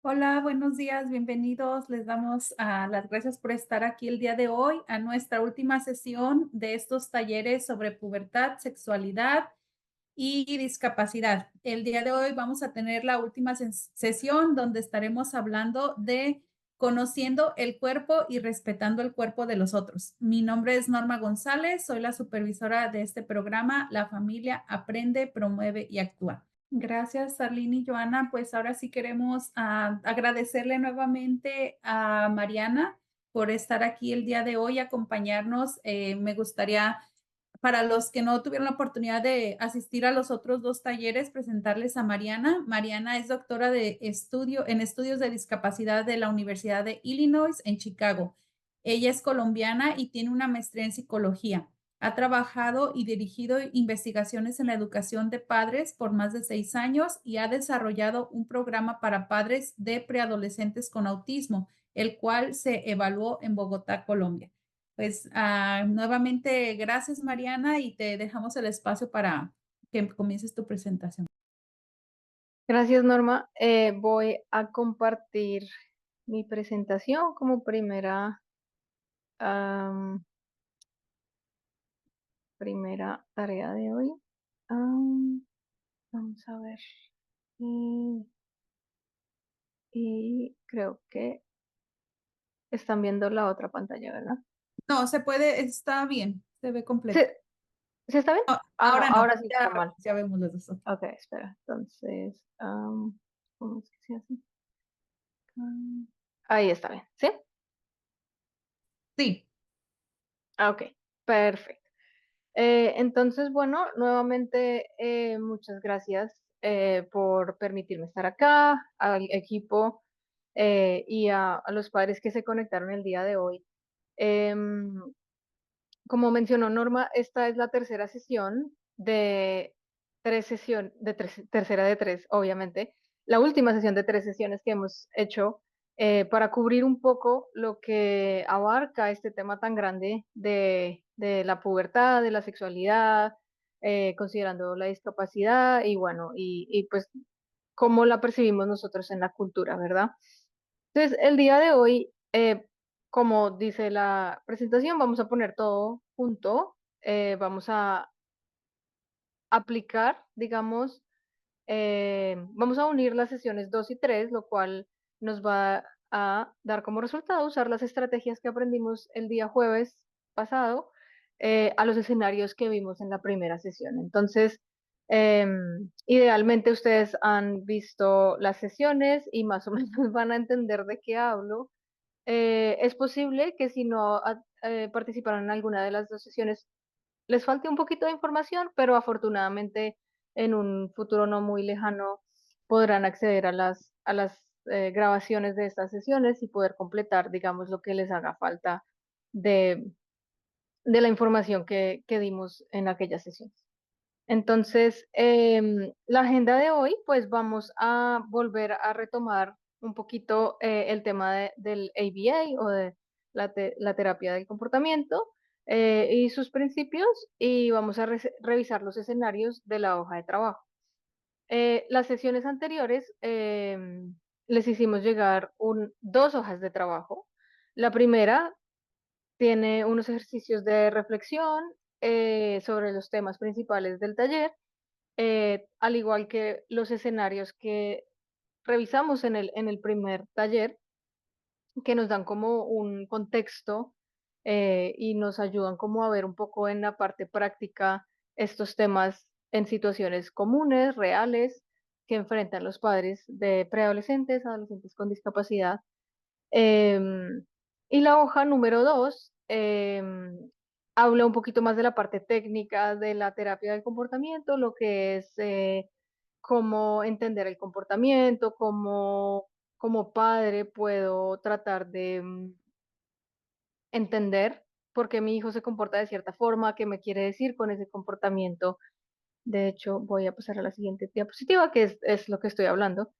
Hola, buenos días, bienvenidos. Les damos las gracias por estar aquí el día de hoy a nuestra última sesión de estos talleres sobre pubertad, sexualidad y discapacidad. El día de hoy vamos a tener la última sesión donde estaremos hablando de conociendo el cuerpo y respetando el cuerpo de los otros. Mi nombre es Norma González, soy la supervisora de este programa. La familia aprende, promueve y actúa. Gracias, Arlene y Joana. Pues ahora sí queremos agradecerle nuevamente a Mariana por estar aquí el día de hoy, acompañarnos. Me gustaría, para los que no tuvieron la oportunidad de asistir a los otros dos talleres, presentarles a Mariana. Mariana es doctora en estudios de discapacidad de la Universidad de Illinois en Chicago. Ella es colombiana y tiene una maestría en psicología. Ha trabajado y dirigido investigaciones en la educación de padres por más de 6 años y ha desarrollado un programa para padres de preadolescentes con autismo, el cual se evaluó en Bogotá, Colombia. Pues nuevamente, gracias Mariana y te dejamos el espacio para que comiences tu presentación. Gracias, Norma. Voy a compartir mi presentación como am, primera tarea de hoy. Vamos a ver. Y, y creo que están viendo la otra pantalla, ¿verdad? No, se puede, está bien, se ve ¿Sí, completo. ¿sí está bien? No, Ah, no, ahora no, ahora sí está mal. ya vemos los dos. Ok, espera. Entonces, ¿cómo es que se hace? Ahí está bien, ¿sí? Sí, Ok, perfecto. Entonces, bueno, nuevamente muchas gracias por permitirme estar acá, al equipo y a los padres que se conectaron el día de hoy. Em, Como mencionó Norma, esta es la tercera sesión de tercera de tres, obviamente, la última sesión de 3 sesiones que hemos hecho para cubrir un poco lo que abarca este tema tan grande de la pubertad, de la sexualidad, considerando la discapacidad y bueno, y pues cómo la percibimos nosotros en la cultura, ¿verdad? Entonces, el día de hoy, como dice la presentación, vamos a poner todo junto, vamos a aplicar, digamos, vamos a unir las sesiones 2 y 3, lo cual nos va a dar como resultado usar las estrategias que aprendimos el día jueves pasado a los escenarios que vimos en la primera sesión. Entonces, idealmente ustedes han visto las sesiones y más o menos van a entender de qué hablo. Es posible que si no participaron en alguna de las dos sesiones, les falte un poquito de información, pero afortunadamente en un futuro no muy lejano podrán acceder a las grabaciones de estas sesiones y poder completar, digamos, lo que les haga falta de, de la información que dimos en aquellas sesiones. Entonces, la agenda de hoy, pues vamos a volver a retomar un poquito el tema del ABA o de la terapia del comportamiento y sus principios y vamos a revisar los escenarios de la hoja de trabajo. Las sesiones anteriores les hicimos llegar dos hojas de trabajo. La primera tiene unos ejercicios de reflexión sobre los temas principales del taller al igual que los escenarios que revisamos en el primer taller, que nos dan como un contexto y nos ayudan como a ver un poco en la parte práctica estos temas en situaciones comunes, reales, que enfrentan los padres de preadolescentes, adolescentes con discapacidad. Y la hoja número 2 habla un poquito más de la parte técnica de la terapia del comportamiento, lo que es cómo entender el comportamiento, cómo como padre puedo tratar de entender por qué mi hijo se comporta de cierta forma, qué me quiere decir con ese comportamiento. De hecho, voy a pasar a la siguiente diapositiva, que es lo que estoy hablando.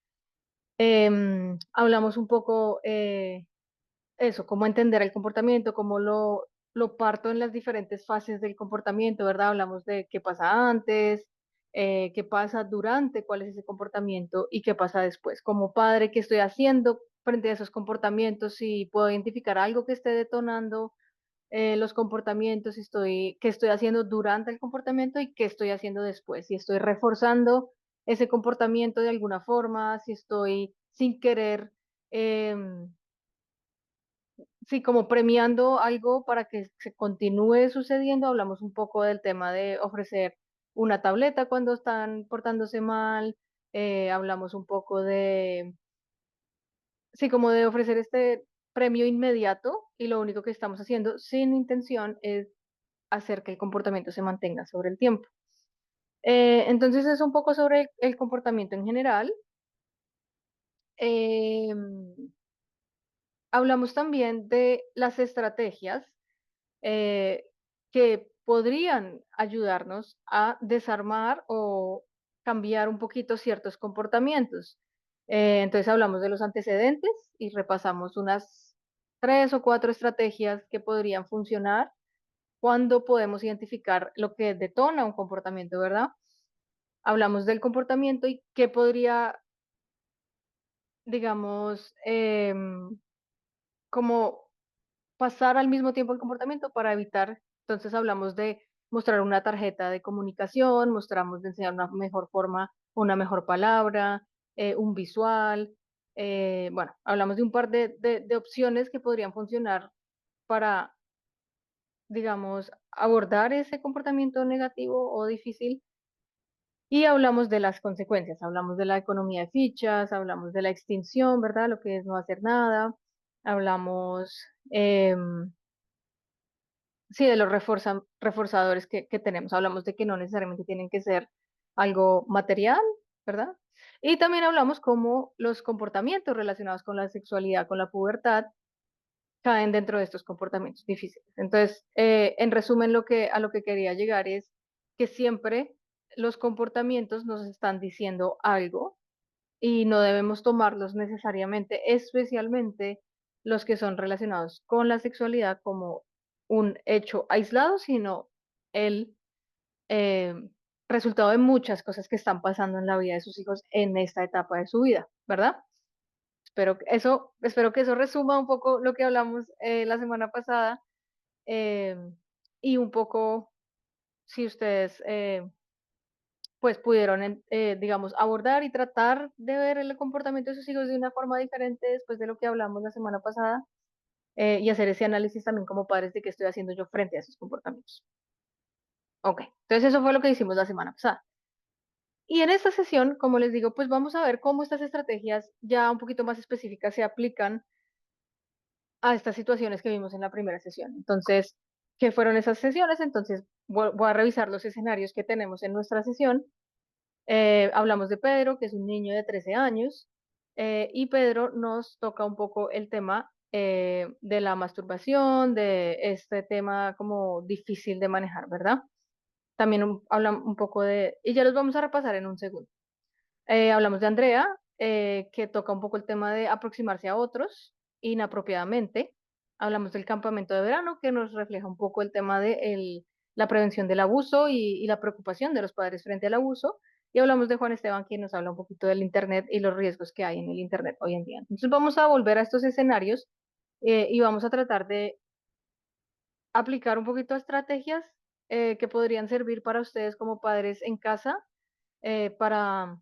Hablamos un poco eso, cómo entender el comportamiento, cómo lo parto en las diferentes fases del comportamiento, ¿verdad? Hablamos de qué pasa antes, qué pasa durante, cuál es ese comportamiento y qué pasa después. Como padre, ¿qué estoy haciendo frente a esos comportamientos? Si puedo identificar algo que esté detonando los comportamientos, qué estoy haciendo durante el comportamiento y qué estoy haciendo después. Si estoy reforzando ese comportamiento de alguna forma, si estoy sin querer, em, sí, como premiando algo para que se continúe sucediendo. Hablamos un poco del tema de ofrecer una tableta cuando están portándose mal. Hablamos un poco de, sí, como de ofrecer este premio inmediato y lo único que estamos haciendo sin intención es hacer que el comportamiento se mantenga sobre el tiempo. Entonces es un poco sobre el comportamiento en general. Em, Hablamos también de las estrategias eh, que podrían ayudarnos a desarmar o cambiar un poquito ciertos comportamientos. Entonces hablamos de los antecedentes y repasamos unas 3 o 4 estrategias que podrían funcionar cuando podemos identificar lo que detona un comportamiento, ¿verdad? Hablamos del comportamiento y qué podría, digamos, como pasar al mismo tiempo el comportamiento para evitar. Entonces hablamos de mostrar una tarjeta de comunicación, mostramos de enseñar una mejor forma, una mejor palabra, un visual. Bueno, hablamos de un par de opciones que podrían funcionar para, digamos, abordar ese comportamiento negativo o difícil. Y hablamos de las consecuencias, hablamos de la economía de fichas, hablamos de la extinción, ¿verdad? Lo que es no hacer nada. Hablamos, sí, de los reforzadores que tenemos. Hablamos de que no necesariamente tienen que ser algo material, ¿verdad? Y también hablamos cómo los comportamientos relacionados con la sexualidad, con la pubertad, caen dentro de estos comportamientos difíciles. Entonces, en resumen, a lo que quería llegar es que siempre los comportamientos nos están diciendo algo y no debemos tomarlos necesariamente, especialmente los que son relacionados con la sexualidad como un hecho aislado, sino el eh, resultado de muchas cosas que están pasando en la vida de sus hijos en esta etapa de su vida, ¿verdad? Espero que eso resuma un poco lo que hablamos la semana pasada eh, y un poco si ustedes pues pudieron, digamos, abordar y tratar de ver el comportamiento de sus hijos de una forma diferente después de lo que hablamos la semana pasada y hacer ese análisis también como padres de qué estoy haciendo yo frente a esos comportamientos. Ok, entonces eso fue lo que hicimos la semana pasada. Y en esta sesión, como les digo, pues vamos a ver cómo estas estrategias ya un poquito más específicas se aplican a estas situaciones que vimos en la primera sesión. Entonces, ¿qué fueron esas sesiones? Entonces, voy a revisar los escenarios que tenemos en nuestra sesión. Hablamos de Pedro, que es un niño de 13 años, y Pedro nos toca un poco el tema de la masturbación, de este tema como difícil de manejar, ¿verdad? También hablamos un poco y ya los vamos a repasar en un segundo. Hablamos de Andrea, que toca un poco el tema de aproximarse a otros inapropiadamente. Hablamos del campamento de verano, que nos refleja un poco el tema de la prevención del abuso y la preocupación de los padres frente al abuso. Y hablamos de Juan Esteban, quien nos habla un poquito del Internet y los riesgos que hay en el Internet hoy en día. Entonces vamos a volver a estos escenarios y vamos a tratar de aplicar un poquito estrategias que podrían servir para ustedes como padres en casa para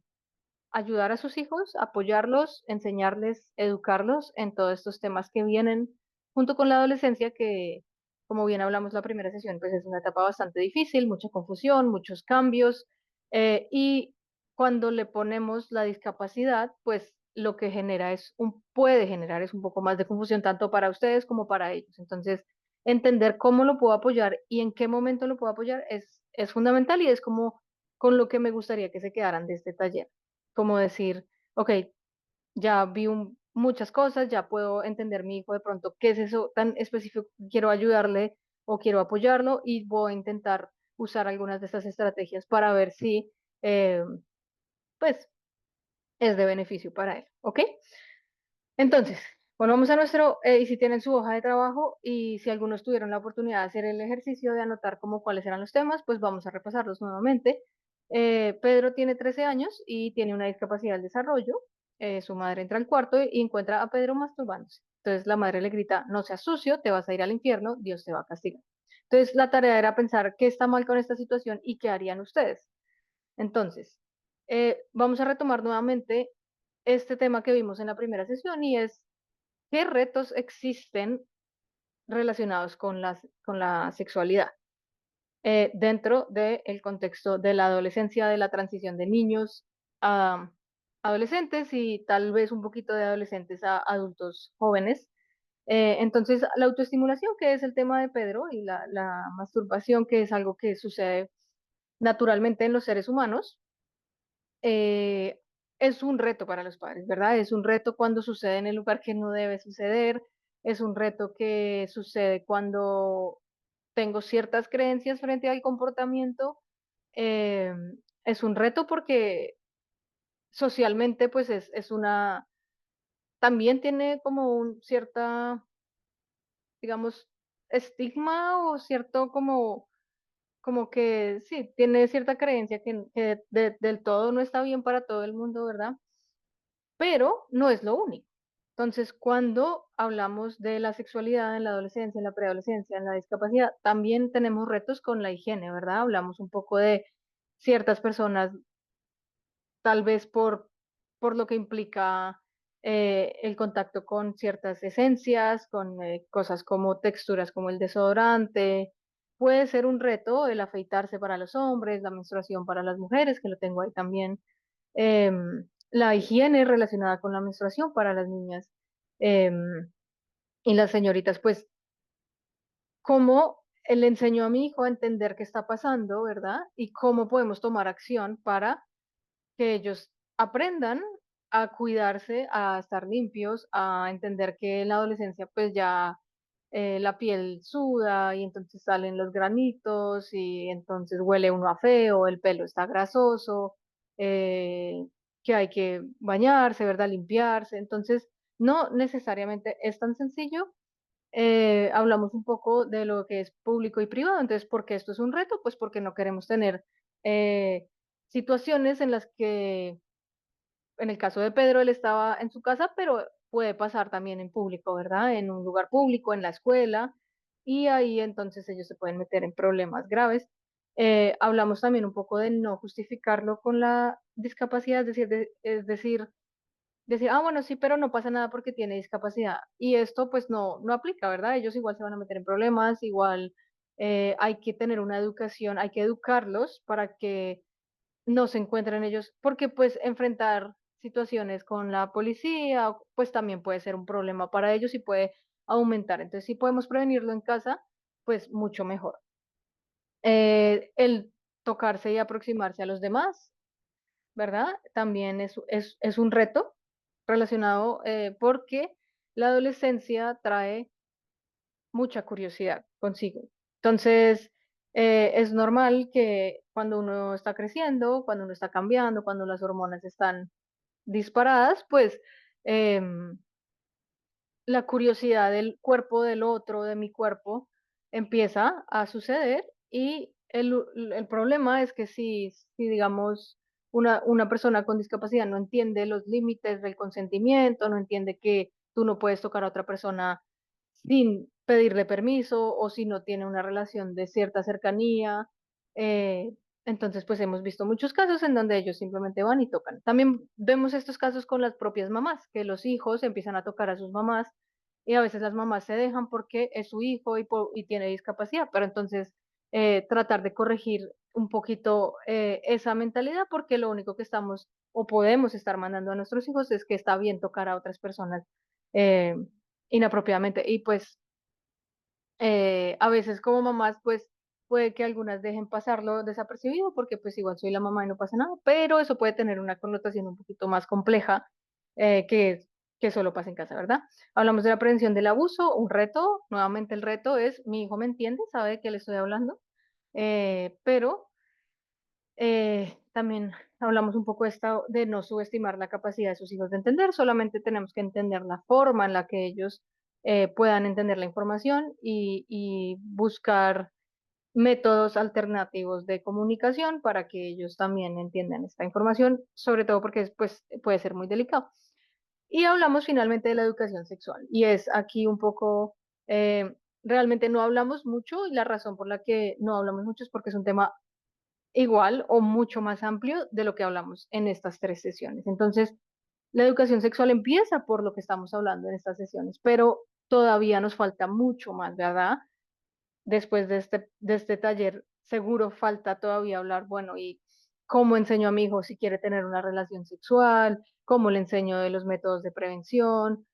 ayudar a sus hijos, apoyarlos, enseñarles, educarlos en todos estos temas que vienen junto con la adolescencia, que como bien hablamos la primera sesión, pues es una etapa bastante difícil, mucha confusión, muchos cambios, y cuando le ponemos la discapacidad, pues lo que puede generar es un poco más de confusión tanto para ustedes como para ellos. Entonces, entender cómo lo puedo apoyar y en qué momento lo puedo apoyar es fundamental y es como con lo que me gustaría que se quedaran de este taller como decir, ok, ya vi muchas cosas, ya puedo entender mi hijo de pronto qué es eso tan específico que quiero ayudarle o quiero apoyarlo y voy a intentar usar algunas de estas estrategias para ver si, eh, pues, es de beneficio para él, ¿ok? Entonces, volvamos a y si tienen su hoja de trabajo y si algunos tuvieron la oportunidad de hacer el ejercicio de anotar como cuáles eran los temas, pues vamos a repasarlos nuevamente. Pedro tiene 13 años y tiene una discapacidad del desarrollo. Su madre entra al cuarto y encuentra a Pedro masturbándose. Entonces la madre le grita, no seas sucio, te vas a ir al infierno, Dios te va a castigar. Entonces la tarea era pensar qué está mal con esta situación y qué harían ustedes. Entonces, vamos a retomar nuevamente este tema que vimos en la primera sesión y es qué retos existen relacionados con la sexualidad dentro del contexto de la adolescencia, de la transición de niños a adolescentes y tal vez un poquito de adolescentes a adultos jóvenes. Entonces, la autoestimulación, que es el tema de Pedro, y la masturbación, que es algo que sucede naturalmente en los seres humanos, eh, es un reto para los padres, ¿verdad? Es un reto cuando sucede en el lugar que no debe suceder, es un reto que sucede cuando tengo ciertas creencias frente al comportamiento, eh, es un reto porque socialmente pues es una, también tiene como un cierta, digamos, estigma o cierto como que sí, tiene cierta creencia que del todo no está bien para todo el mundo, ¿verdad? Pero no es lo único. Entonces, cuando hablamos de la sexualidad en la adolescencia, en la preadolescencia, en la discapacidad, también tenemos retos con la higiene, ¿verdad? Hablamos un poco de ciertas personas, tal vez por lo que implica el contacto con ciertas esencias, con cosas como texturas como el desodorante. Puede ser un reto el afeitarse para los hombres, la menstruación para las mujeres, que lo tengo ahí también la higiene relacionada con la menstruación para las niñas y las señoritas, pues cómo le enseñó a mi hijo a entender qué está pasando, ¿verdad? Y cómo podemos tomar acción para que ellos aprendan a cuidarse, a estar limpios, a entender que en la adolescencia pues ya la piel suda y entonces salen los granitos y entonces huele uno a feo, el pelo está grasoso, eh, que hay que bañarse, ¿verdad? Limpiarse. Entonces, no necesariamente es tan sencillo. Hablamos un poco de lo que es público y privado. Entonces, ¿por qué esto es un reto? Pues porque no queremos tener eh, situaciones en las que en el caso de Pedro, él estaba en su casa, pero puede pasar también en público, ¿verdad? En un lugar público, en la escuela, y ahí entonces ellos se pueden meter en problemas graves. Hablamos también un poco de no justificarlo con la discapacidad, es decir, ah, bueno, sí, pero no pasa nada porque tiene discapacidad. Y esto pues no aplica, ¿verdad? Ellos igual se van a meter en problemas, igual hay que tener una educación, hay que educarlos para que no se encuentran ellos, porque pues enfrentar situaciones con la policía, pues también puede ser un problema para ellos y puede aumentar. Entonces, si podemos prevenirlo en casa, pues mucho mejor. El tocarse y aproximarse a los demás, ¿verdad? También es un reto relacionado porque la adolescencia trae mucha curiosidad consigo. Entonces, es normal que cuando uno está creciendo, cuando uno está cambiando, cuando las hormonas están disparadas, pues em, la curiosidad del cuerpo del otro, de mi cuerpo, empieza a suceder y el problema es que si digamos, una persona con discapacidad no entiende los límites del consentimiento, no entiende que tú no puedes tocar a otra persona sin pedirle permiso o si no tiene una relación de cierta cercanía. eh, entonces, pues hemos visto muchos casos en donde ellos simplemente van y tocan. También vemos estos casos con las propias mamás, que los hijos empiezan a tocar a sus mamás y a veces las mamás se dejan porque es su hijo y tiene discapacidad, pero entonces tratar de corregir un poquito esa mentalidad porque lo único que estamos o podemos estar mandando a nuestros hijos es que está bien tocar a otras personas eh, inapropiadamente y pues a veces como mamás pues puede que algunas dejen pasarlo desapercibido porque pues igual soy la mamá y no pasa nada, pero eso puede tener una connotación un poquito más compleja que solo pasa en casa, ¿verdad? Hablamos de la prevención del abuso, un reto, nuevamente el reto es, mi hijo me entiende, sabe de qué le estoy hablando, pero también hablamos un poco de no subestimar la capacidad de sus hijos de entender, solamente tenemos que entender la forma en la que ellos puedan entender la información y buscar métodos alternativos de comunicación para que ellos también entiendan esta información, sobre todo porque pues, puede ser muy delicado. Y hablamos finalmente de la educación sexual, y es aquí un poco, realmente no hablamos mucho, y la razón por la que no hablamos mucho es porque es un tema igual o mucho más amplio de lo que hablamos en estas tres sesiones. Entonces, la educación sexual empieza por lo que estamos hablando en estas sesiones, pero todavía nos falta mucho más, ¿verdad? Después de este taller, seguro falta todavía hablar, bueno, y cómo enseño a mi hijo si quiere tener una relación sexual, cómo le enseño de los métodos de prevención,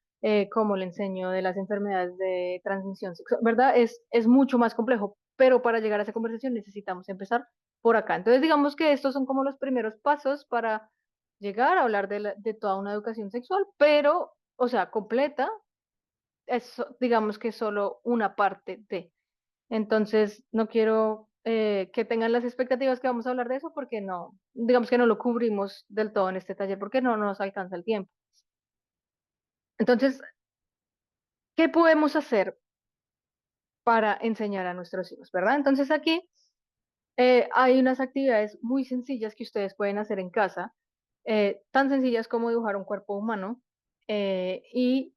cómo le enseño de las enfermedades de transmisión sexual, ¿verdad? Es mucho más complejo, pero para llegar a esa conversación necesitamos empezar por acá. Entonces, digamos que estos son como los primeros pasos para llegar a hablar de toda una educación sexual, pero, o sea, completa, es, digamos que solo una parte de. Entonces, no quiero que tengan las expectativas que vamos a hablar de eso porque no, digamos que no lo cubrimos del todo en este taller porque no nos alcanza el tiempo. Entonces, ¿qué podemos hacer para enseñar a nuestros hijos, verdad? Entonces, aquí hay unas actividades muy sencillas que ustedes pueden hacer en casa, tan sencillas como dibujar un cuerpo humano y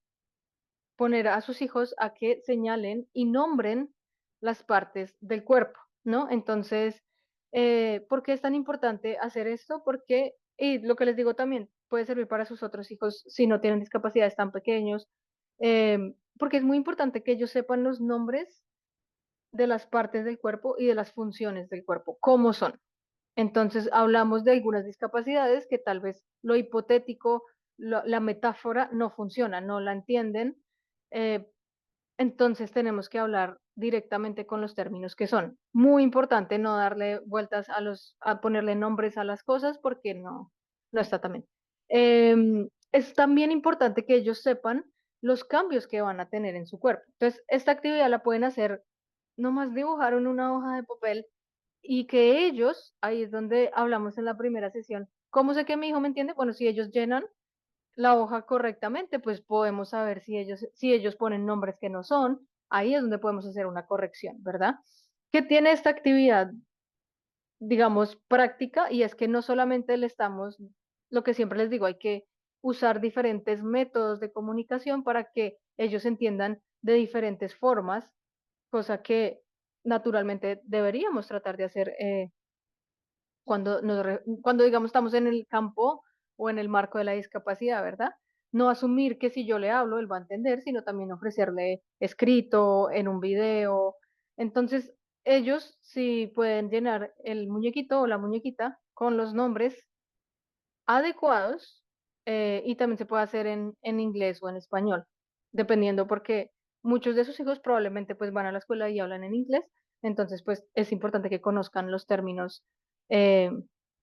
poner a sus hijos a que señalen y nombren las partes del cuerpo, ¿no? Entonces, ¿por qué es tan importante hacer esto? Porque, y lo que les digo también, puede servir para sus otros hijos si no tienen discapacidades tan pequeños, porque es muy importante que ellos sepan los nombres de las partes del cuerpo y de las funciones del cuerpo, cómo son. Entonces, hablamos de algunas discapacidades que tal vez lo hipotético, la metáfora no funciona, no la entienden. eh, entonces tenemos que hablar directamente con los términos que son. Muy importante no darle vueltas a ponerle nombres a las cosas porque no está tan bien. Es también importante que ellos sepan los cambios que van a tener en su cuerpo. Entonces, esta actividad la pueden hacer, nomás dibujar en una hoja de papel y que ellos, ahí es donde hablamos en la primera sesión, ¿cómo sé que mi hijo me entiende? Bueno, si ellos llenan la hoja correctamente, pues podemos saber si ellos ponen nombres que no son, ahí es donde podemos hacer una corrección, ¿verdad? ¿Qué tiene esta actividad, digamos, práctica? Y es que no solamente le estamos, lo que siempre les digo, hay que usar diferentes métodos de comunicación para que ellos entiendan de diferentes formas, cosa que naturalmente deberíamos tratar de hacer cuando digamos estamos en el campo o en el marco de la discapacidad, ¿verdad? No asumir que si yo le hablo, él va a entender, sino también ofrecerle escrito, en un video. Entonces, ellos sí pueden llenar el muñequito o la muñequita con los nombres adecuados, y también se puede hacer en inglés o en español, dependiendo porque muchos de sus hijos probablemente pues van a la escuela y hablan en inglés, entonces pues es importante que conozcan los términos eh,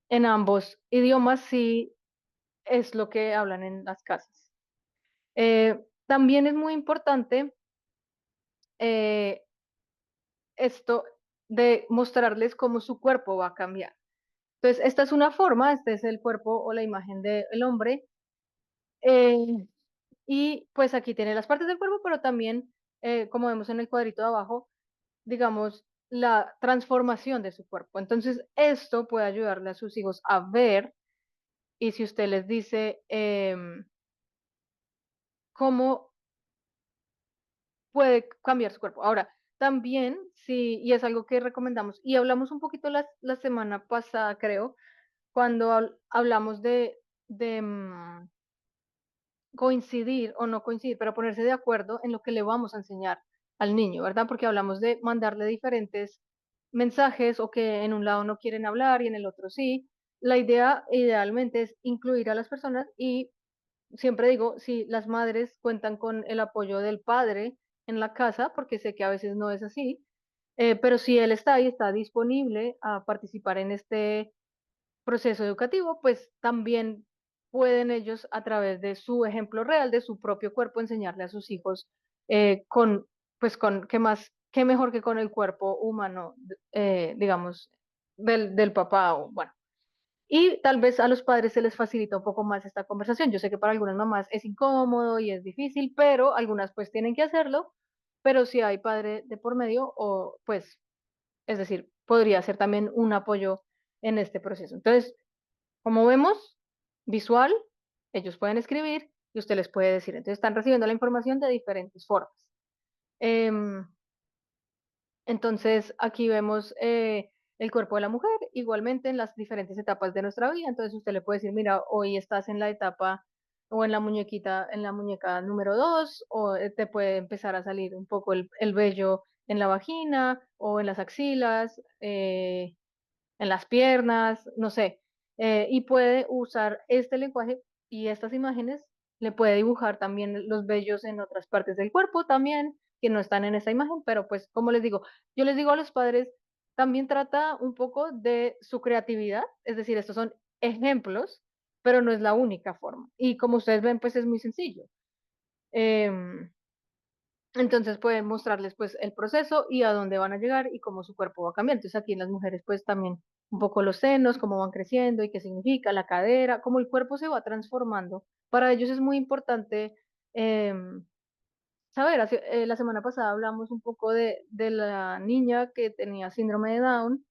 en ambos idiomas si es lo que hablan en las casas. También es muy importante eh, esto de mostrarles cómo su cuerpo va a cambiar. Entonces, esta es una forma, este es el cuerpo o la imagen del hombre. eh, Y pues aquí tiene las partes del cuerpo, pero también, como vemos en el cuadrito de abajo, digamos, la transformación de su cuerpo. Entonces, esto puede ayudarle a sus hijos a ver, y si usted les dice cómo puede cambiar su cuerpo. Ahora, también, sí, y es algo que recomendamos, y hablamos un poquito la semana pasada, creo, cuando hablamos de coincidir o no coincidir, pero ponerse de acuerdo en lo que le vamos a enseñar al niño, ¿verdad? Porque hablamos de mandarle diferentes mensajes o que en un lado no quieren hablar y en el otro sí. La idea idealmente es incluir a las personas y siempre digo, si las madres cuentan con el apoyo del padre en la casa, porque sé que a veces no es así, pero si él está ahí, está disponible a participar en este proceso educativo, pues también pueden ellos a través de su ejemplo real, de su propio cuerpo, enseñarle a sus hijos con, pues con, ¿qué más, qué mejor que con el cuerpo humano, digamos, del papá o bueno. Y tal vez a los padres se les facilita un poco más esta conversación. Yo sé que para algunas mamás es incómodo y es difícil, pero algunas pues tienen que hacerlo. Pero si hay padre de por medio, o pues Es decir, podría ser también un apoyo en este proceso. Entonces, como vemos, visual, ellos pueden escribir y usted les puede decir. Entonces, están recibiendo la información de diferentes formas. Em, entonces, aquí vemos el cuerpo de la mujer, igualmente en las diferentes etapas de nuestra vida. Entonces, usted le puede decir, mira, hoy estás en la etapa o en la muñequita, en la muñeca número 2, o te puede empezar a salir un poco el vello en la vagina o en las axilas, en las piernas, no sé. Y puede usar este lenguaje y estas imágenes, le puede dibujar también los vellos en otras partes del cuerpo también, que no están en esta imagen, pero pues como les digo, yo les digo a los padres, también trata un poco de su creatividad, es decir, estos son ejemplos, pero no es la única forma. Y como ustedes ven, pues es muy sencillo. Em, entonces pueden mostrarles pues el proceso y a dónde van a llegar y cómo su cuerpo va cambiando. Entonces aquí en las mujeres pues también un poco los senos, cómo van creciendo y qué significa la cadera, cómo el cuerpo se va transformando. Para ellos es muy importante em, saber, la semana pasada hablamos un poco de la niña que tenía síndrome de Down,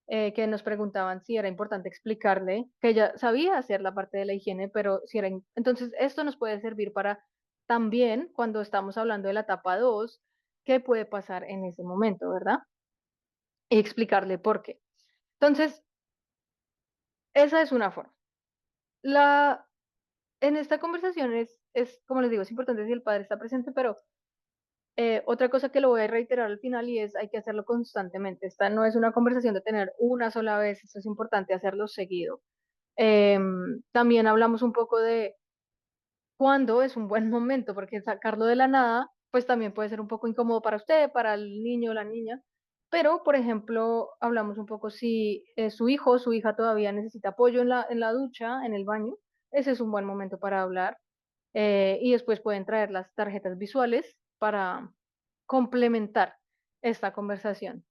que nos preguntaban si era importante explicarle que ella sabía hacer la parte de la higiene, pero si era... Entonces, esto nos puede servir para también cuando estamos hablando de la etapa 2 qué puede pasar en ese momento, ¿verdad? Y explicarle por qué. Entonces, esa es una forma. La, en esta conversación como les digo, es importante si el padre está presente, pero otra cosa que lo voy a reiterar al final y es hay que hacerlo constantemente. Esta no es una conversación de tener una sola vez, esto es importante hacerlo seguido. También hablamos un poco de cuándo es un buen momento, porque sacarlo de la nada, pues también puede ser un poco incómodo para usted, para el niño o la niña. Pero, por ejemplo, hablamos un poco si su hijo o su hija todavía necesita apoyo en la ducha, en el baño, ese es un buen momento para hablar. Y después pueden traer las tarjetas visuales para complementar esta conversación.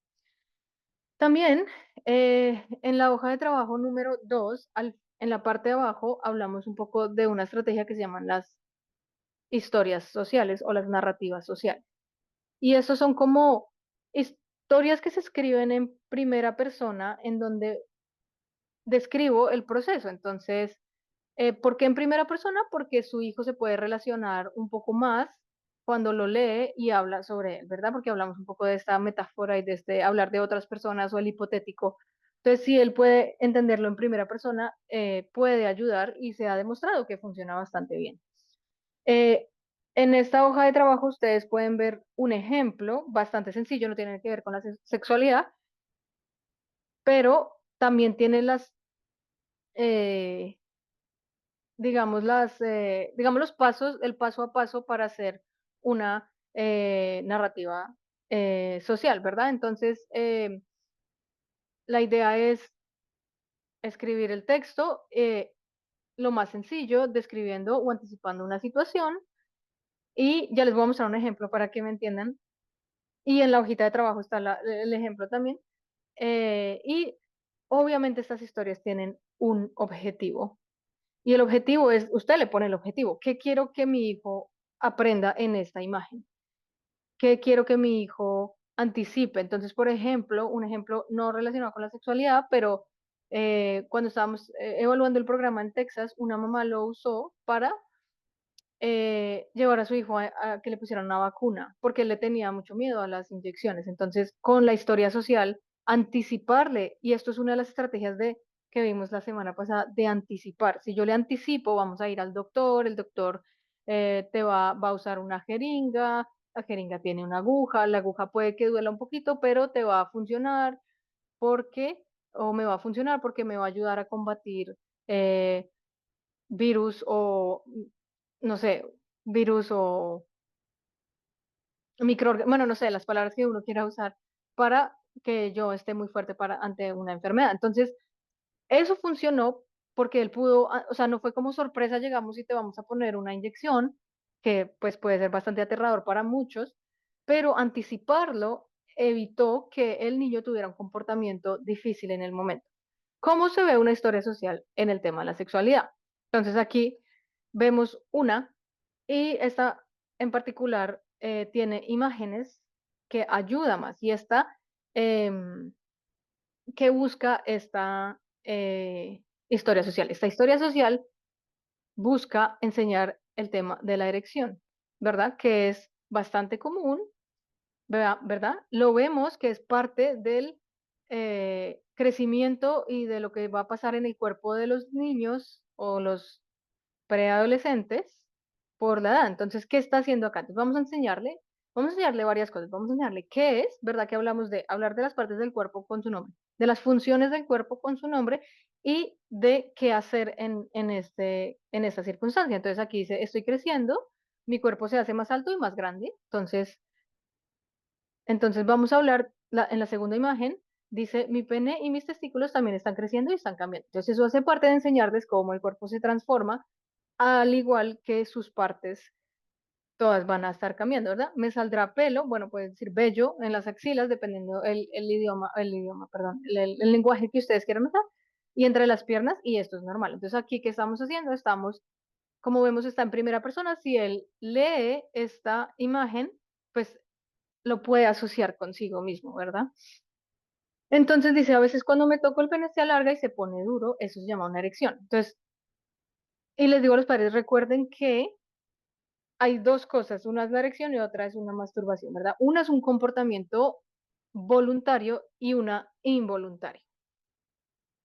También en la hoja de trabajo número 2, en la parte de abajo, hablamos un poco de una estrategia que se llaman las historias sociales o las narrativas sociales. Y estos son como historias que se escriben en primera persona en donde describo el proceso. Entonces, ¿por qué en primera persona? Porque su hijo se puede relacionar un poco más cuando lo lee y habla sobre él, ¿verdad? Porque hablamos un poco de esta metáfora y de este hablar de otras personas o el hipotético. Entonces, si él puede entenderlo en primera persona, puede ayudar y se ha demostrado que funciona bastante bien. Eh, en esta hoja de trabajo ustedes pueden ver un ejemplo bastante sencillo, no tiene que ver con la sexualidad, pero también tiene eh, digamos los pasos, el paso a paso para hacer una narrativa social, ¿verdad? Entonces, la idea es escribir el texto lo más sencillo, describiendo o anticipando una situación, y ya les voy a mostrar un ejemplo para que me entiendan. Y en la hojita de trabajo está el ejemplo también. Y obviamente estas historias tienen un objetivo. Y el objetivo es, usted le pone el objetivo. ¿Qué quiero que mi hijo aprenda en esta imagen? ¿Qué quiero que mi hijo anticipe? Entonces, por ejemplo, un ejemplo no relacionado con la sexualidad, pero cuando estábamos evaluando el programa en Texas, una mamá lo usó para llevar a su hijo a que le pusieran una vacuna, porque él le tenía mucho miedo a las inyecciones. Entonces, con la historia social, anticiparle, y esto es una de las estrategias que vimos la semana pasada, de anticipar. Si yo le anticipo, vamos a ir al doctor, el doctor va a usar una jeringa, la jeringa tiene una aguja, la aguja puede que duela un poquito, pero te va a funcionar porque, o me va a funcionar porque me va a ayudar a combatir eh, virus o no sé, virus o microorganismo, bueno, no sé, las palabras que uno quiera usar para que yo esté muy fuerte ante una enfermedad. Entonces, eso funcionó porque él pudo, o sea, no fue como sorpresa, llegamos y te vamos a poner una inyección, que pues puede ser bastante aterrador para muchos, pero anticiparlo evitó que el niño tuviera un comportamiento difícil en el momento. ¿Cómo se ve una historia social en el tema de la sexualidad? Entonces aquí vemos una y esta en particular tiene imágenes que ayuda más y esta ¿qué busca esta historia social? Esta historia social busca enseñar el tema de la erección, ¿verdad? Que es bastante común, ¿verdad? Lo vemos que es parte del crecimiento y de lo que va a pasar en el cuerpo de los niños o los preadolescentes por la edad. Entonces, ¿qué está haciendo acá? Entonces, vamos a enseñarle varias cosas. Vamos a enseñarle qué es, ¿verdad? Que hablamos de hablar de las partes del cuerpo con su nombre, de las funciones del cuerpo con su nombre y de qué hacer en esta circunstancia. Entonces, aquí dice, estoy creciendo, mi cuerpo se hace más alto y más grande. Entonces vamos a hablar, en la segunda imagen, dice, mi pene y mis testículos también están creciendo y están cambiando. Entonces eso hace parte de enseñarles cómo el cuerpo se transforma, al igual que sus partes, todas van a estar cambiando, ¿verdad? Me saldrá pelo, bueno, puede decir vello en las axilas, dependiendo perdón, el lenguaje que ustedes quieran usar, y entre las piernas, y esto es normal. Entonces aquí, ¿qué estamos haciendo? Como vemos, está en primera persona. Si él lee esta imagen, pues lo puede asociar consigo mismo, ¿verdad? Entonces dice, a veces cuando me toco el pene se alarga y se pone duro, eso se llama una erección. Entonces, y les digo a los padres, recuerden que hay dos cosas, una es la erección y otra es una masturbación, ¿verdad? Una es un comportamiento voluntario y una involuntaria.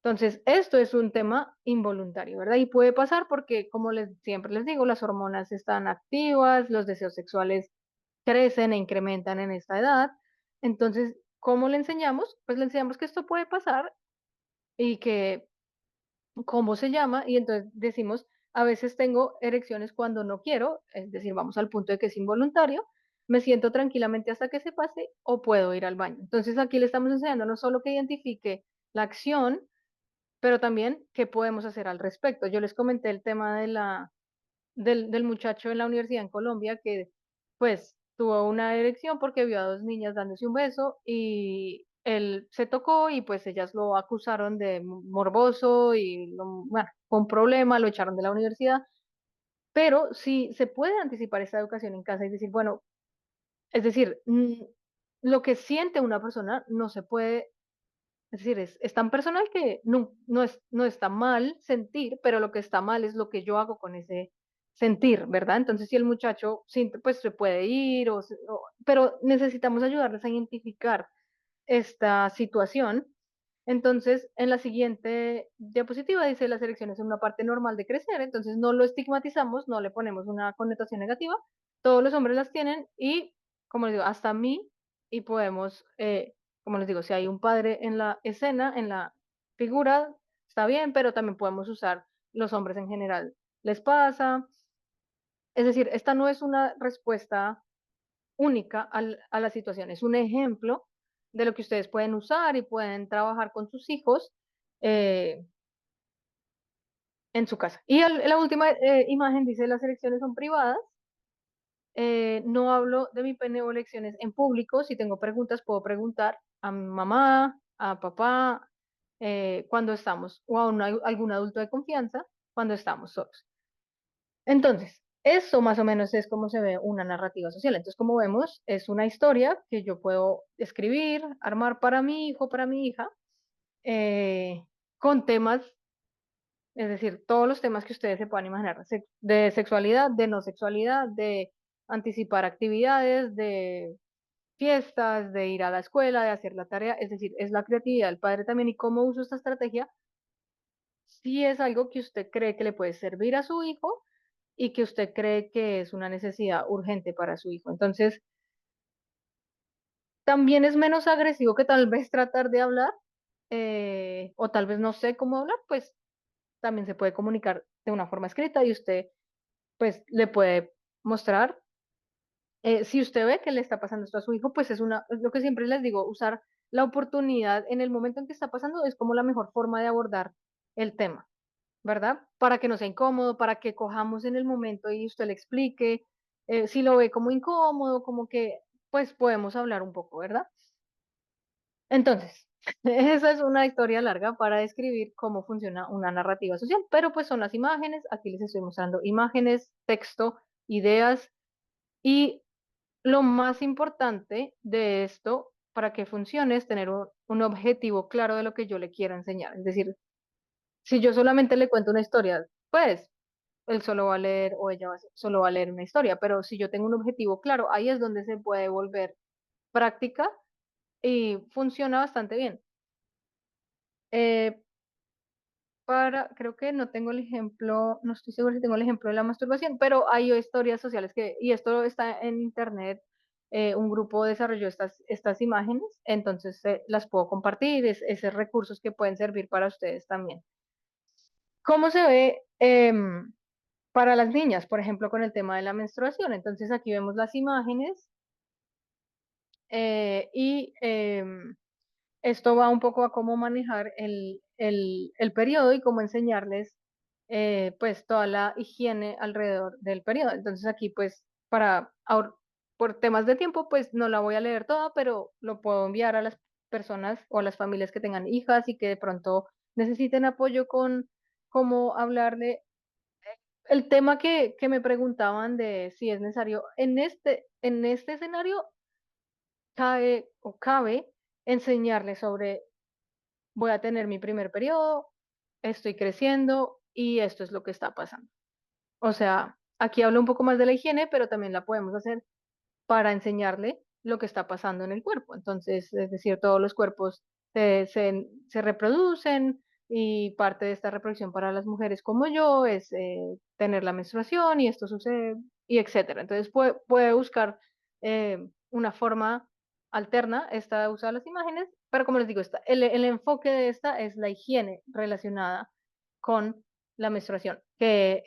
Entonces, esto es un tema involuntario, ¿verdad? Y puede pasar porque, como siempre les digo, las hormonas están activas, los deseos sexuales crecen e incrementan en esta edad. Entonces, ¿cómo le enseñamos? Pues le enseñamos que esto puede pasar y que cómo se llama, y entonces decimos, a veces tengo erecciones cuando no quiero, es decir, vamos al punto de que es involuntario, me siento tranquilamente hasta que se pase o puedo ir al baño. Entonces aquí le estamos enseñando no solo que identifique la acción, pero también qué podemos hacer al respecto. Yo les comenté el tema del muchacho en la universidad en Colombia que pues tuvo una erección porque vio a dos niñas dándose un beso y él se tocó y pues ellas lo acusaron de morboso y bueno, fue un problema, lo echaron de la universidad, pero si se puede anticipar esta educación en casa y decir, bueno, es decir, lo que siente una persona no se puede, es decir, es tan personal que no está mal sentir, pero lo que está mal es lo que yo hago con ese sentir, ¿verdad? Entonces, si el muchacho siente, pues se puede ir, pero necesitamos ayudarles a identificar esta situación. Entonces, en la siguiente diapositiva dice, las elecciones son una parte normal de crecer, entonces no lo estigmatizamos, no le ponemos una connotación negativa, todos los hombres las tienen y, como les digo, hasta mí, y podemos, como les digo, si hay un padre en la escena, en la figura, está bien, pero también podemos usar los hombres en general. Les pasa, es decir, esta no es una respuesta única a la situación. Es un ejemplo de lo que ustedes pueden usar y pueden trabajar con sus hijos eh, en su casa. Y la última imagen dice, las elecciones son privadas. No hablo de mi pene o elecciones en público. Si tengo preguntas, puedo preguntar a mi mamá, a papá, cuando estamos, o a algún adulto de confianza, cuando estamos solos. Entonces, eso más o menos es como se ve una narrativa social. Entonces, como vemos, es una historia que yo puedo escribir, armar para mi hijo, para mi hija, eh, con temas, es decir, todos los temas que ustedes se puedan imaginar, de sexualidad, de no sexualidad, de anticipar actividades, de fiestas, de ir a la escuela, de hacer la tarea, es decir, es la creatividad del padre también y cómo uso esta estrategia, si es algo que usted cree que le puede servir a su hijo y que usted cree que es una necesidad urgente para su hijo. Entonces, también es menos agresivo que tal vez tratar de hablar, o tal vez no sé cómo hablar, pues también se puede comunicar de una forma escrita y usted pues le puede mostrar. Si usted ve que le está pasando esto a su hijo, pues es lo que siempre les digo, usar la oportunidad en el momento en que está pasando es como la mejor forma de abordar el tema. ¿Verdad? Para que no sea incómodo, para que cojamos en el momento y usted le explique, si lo ve como incómodo, como que, pues podemos hablar un poco, ¿verdad? Entonces, esa es una historia larga para describir cómo funciona una narrativa social, pero pues son las imágenes, aquí les estoy mostrando imágenes, texto, ideas y lo más importante de esto para que funcione es tener un objetivo claro de lo que yo le quiero enseñar. Es decir, si yo solamente le cuento una historia, pues él solo va a leer o ella solo va a leer una historia, pero si yo tengo un objetivo claro, ahí es donde se puede volver práctica y funciona bastante bien. Eh, creo que no tengo el ejemplo, no estoy segura si tengo el ejemplo de la masturbación, pero hay historias sociales y esto está en internet, un grupo desarrolló estas imágenes, entonces las puedo compartir, esos recursos que pueden servir para ustedes también. ¿Cómo se ve para las niñas, por ejemplo, con el tema de la menstruación? Entonces aquí vemos las imágenes y esto va un poco a cómo manejar el periodo y cómo enseñarles pues toda la higiene alrededor del periodo. Entonces aquí pues por temas de tiempo pues no la voy a leer toda, pero lo puedo enviar a las personas o a las familias que tengan hijas y que de pronto necesiten apoyo con cómo hablarle. El tema que me preguntaban de si es necesario, en este escenario cabe enseñarle sobre voy a tener mi primer periodo, estoy creciendo y esto es lo que está pasando. O sea, aquí hablo un poco más de la higiene, pero también la podemos hacer para enseñarle lo que está pasando en el cuerpo. Entonces, es decir, todos los cuerpos se reproducen y parte de esta reproducción para las mujeres como yo es tener la menstruación y esto sucede y etcétera. Entonces, puede buscar una forma alterna, esta usa las imágenes, pero como les digo, el enfoque de esta es la higiene relacionada con la menstruación, que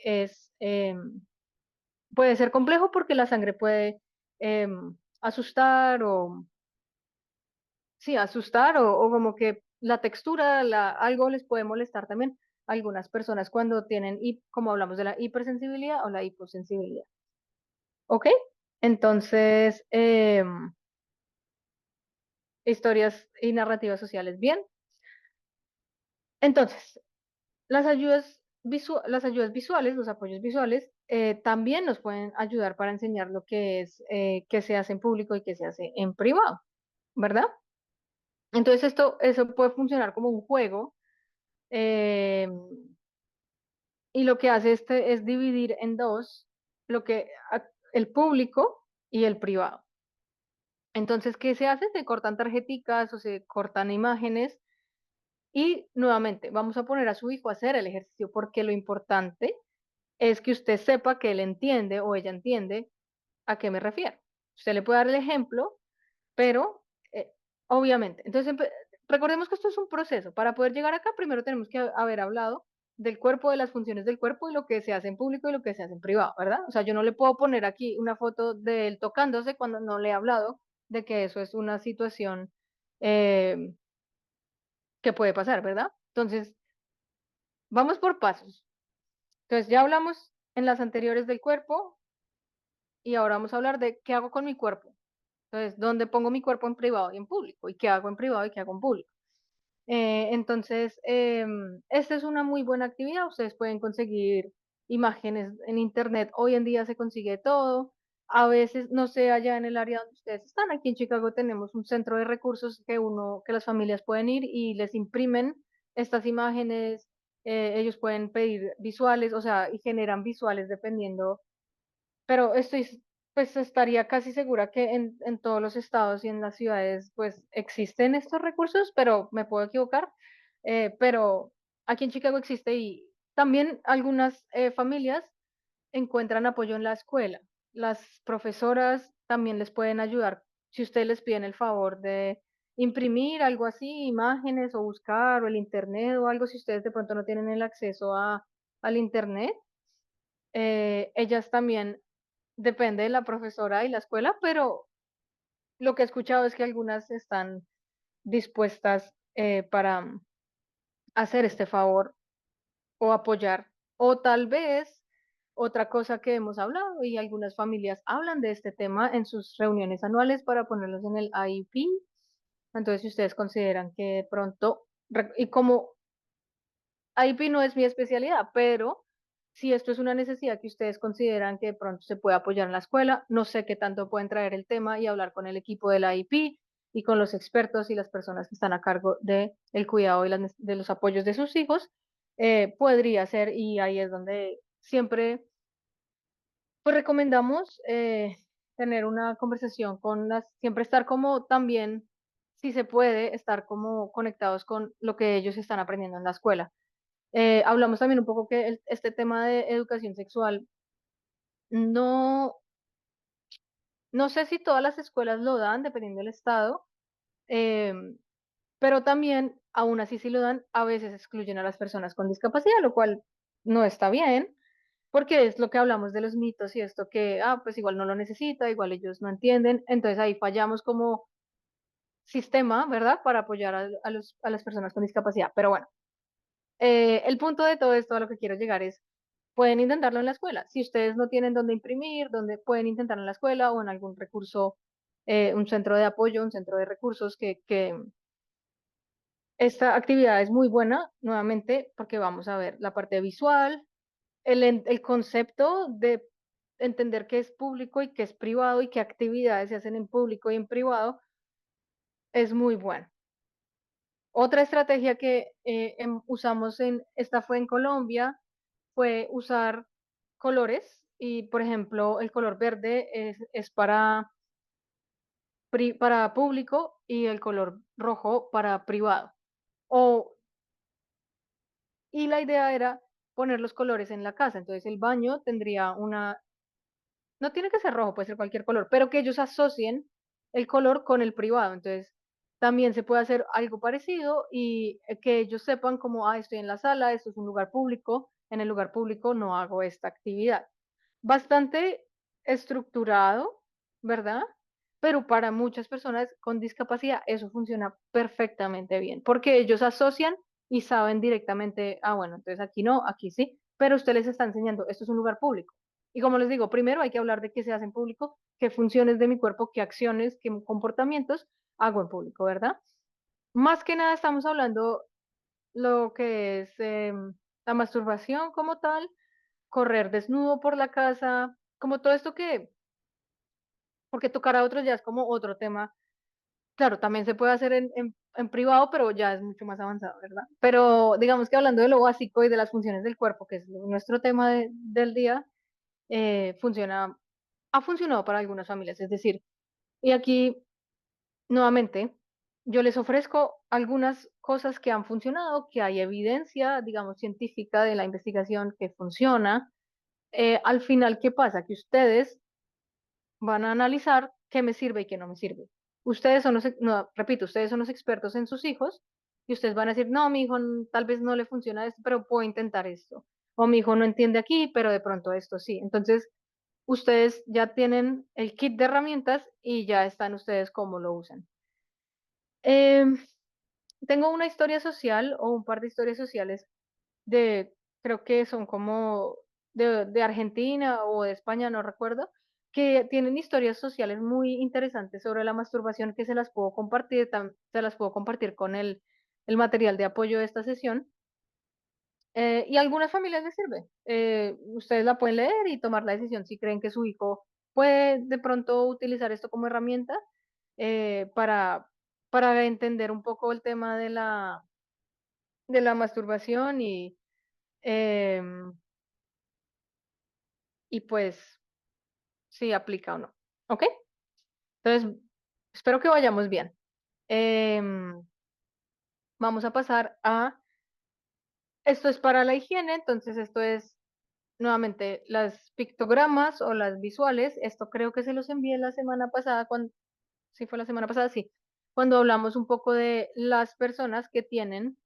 puede ser complejo porque la sangre puede asustar o, sí, asustar o como que la textura, algo les puede molestar también a algunas personas cuando tienen, como hablamos de la hipersensibilidad o la hiposensibilidad. ¿Ok? Entonces, historias y narrativas sociales, bien. Entonces, las ayudas visuales, los apoyos visuales, también nos pueden ayudar para enseñar lo que es, qué se hace en público y qué se hace en privado, ¿verdad? Entonces eso puede funcionar como un juego eh, y lo que hace este es dividir en dos el público y el privado. Entonces, ¿qué se hace? Se cortan tarjeticas o se cortan imágenes y nuevamente vamos a poner a su hijo a hacer el ejercicio porque lo importante es que usted sepa que él entiende o ella entiende a qué me refiero. Usted le puede dar el ejemplo, pero obviamente, entonces recordemos que esto es un proceso. Para poder llegar acá, primero tenemos que haber hablado del cuerpo, de las funciones del cuerpo y lo que se hace en público y lo que se hace en privado, ¿verdad? O sea, yo no le puedo poner aquí una foto de él tocándose cuando no le he hablado de que eso es una situación eh, que puede pasar, ¿verdad? Entonces, vamos por pasos. Entonces, ya hablamos en las anteriores del cuerpo y ahora vamos a hablar de qué hago con mi cuerpo. Entonces, ¿dónde pongo mi cuerpo en privado y en público? ¿Y qué hago en privado y qué hago en público? Entonces, esta es una muy buena actividad. Ustedes pueden conseguir imágenes en internet. Hoy en día se consigue todo. A veces, no sé, allá en el área donde ustedes están, aquí en Chicago tenemos un centro de recursos que las familias pueden ir y les imprimen estas imágenes. Ellos pueden pedir visuales, o sea, y generan visuales dependiendo, pero pues estaría casi segura que en todos los estados y en las ciudades pues existen estos recursos, pero me puedo equivocar. Pero aquí en Chicago existe y también algunas familias encuentran apoyo en la escuela. Las profesoras también les pueden ayudar si ustedes les piden el favor de imprimir algo así, imágenes o buscar o el internet o algo si ustedes de pronto no tienen el acceso al internet. Ellas también depende de la profesora y la escuela, pero lo que he escuchado es que algunas están dispuestas para hacer este favor o apoyar. O tal vez otra cosa que hemos hablado y algunas familias hablan de este tema en sus reuniones anuales para ponerlos en el IEP. Entonces, si ustedes consideran que de pronto, y como IP no es mi especialidad, pero si esto es una necesidad que ustedes consideran que de pronto se puede apoyar en la escuela, no sé qué tanto pueden traer el tema y hablar con el equipo de la IP y con los expertos y las personas que están a cargo de el cuidado y de los apoyos de sus hijos, podría ser, y ahí es donde siempre pues recomendamos tener una conversación con siempre estar como también, si se puede, estar como conectados con lo que ellos están aprendiendo en la escuela. Hablamos también un poco que este tema de educación sexual, no, no sé si todas las escuelas lo dan, dependiendo del estado, em, pero también, aún así si lo dan, a veces excluyen a las personas con discapacidad, lo cual no está bien, porque es lo que hablamos de los mitos y esto que, pues igual no lo necesita, igual ellos no entienden, entonces ahí fallamos como sistema, ¿verdad? Para apoyar a las personas con discapacidad. Pero bueno, el punto de todo esto a lo que quiero llegar es, pueden intentarlo en la escuela. Si ustedes no tienen dónde imprimir, donde pueden intentar en la escuela o en algún recurso, un centro de apoyo, un centro de recursos que esta actividad es muy buena, nuevamente, porque vamos a ver la parte visual, el concepto de entender qué es público y qué es privado y qué actividades se hacen en público y en privado es muy bueno. Otra estrategia que usamos esta fue en Colombia, fue usar colores y, por ejemplo, el color verde es para público y el color rojo para privado. O Y la idea era poner los colores en la casa. Entonces el baño tendría no tiene que ser rojo, puede ser cualquier color, pero que ellos asocien el color con el privado. Entonces también se puede hacer algo parecido y que ellos sepan como, estoy en la sala, esto es un lugar público, en el lugar público no hago esta actividad. Bastante estructurado, ¿verdad? Pero para muchas personas con discapacidad eso funciona perfectamente bien, porque ellos asocian y saben directamente, bueno, entonces aquí no, aquí sí, pero usted les está enseñando, esto es un lugar público. Y como les digo, primero hay que hablar de qué se hace en público, qué funciones de mi cuerpo, qué acciones, qué comportamientos hago en público, ¿verdad? Más que nada estamos hablando lo que es la masturbación como tal, correr desnudo por la casa, como todo esto porque tocar a otros ya es como otro tema. Claro, también se puede hacer en privado, pero ya es mucho más avanzado, ¿verdad? Pero digamos que hablando de lo básico y de las funciones del cuerpo, que es nuestro tema del día, funciona, ha funcionado para algunas familias. Es decir, y aquí nuevamente, yo les ofrezco algunas cosas que han funcionado, que hay evidencia, digamos, científica de la investigación que funciona. Al final, ¿qué pasa? Que ustedes van a analizar qué me sirve y qué no me sirve. Ustedes son no, repito, ustedes son los expertos en sus hijos y ustedes van a decir, no, mi hijo tal vez no le funciona esto, pero puedo intentar esto. O mi hijo no entiende aquí, pero de pronto esto sí. Entonces, ustedes ya tienen el kit de herramientas y ya están ustedes cómo lo usan. Em, Tengo una historia social o un par de historias sociales de, creo que son como de Argentina o de España, no recuerdo, que tienen historias sociales muy interesantes sobre la masturbación que se las puedo compartir, se las puedo compartir con el material de apoyo de esta sesión. Y a algunas familias les sirve. Ustedes la pueden leer y tomar la decisión si creen que su hijo puede de pronto utilizar esto como herramienta eh, para, para entender un poco el tema de la masturbación em, y pues si aplica o no. ¿Ok? Entonces, espero que vayamos bien. Em, Vamos a pasar esto es para la higiene, entonces esto es nuevamente las pictogramas o las visuales. Esto creo que se los envié la semana pasada, sí fue la semana pasada, sí, cuando hablamos un poco de las personas que tienen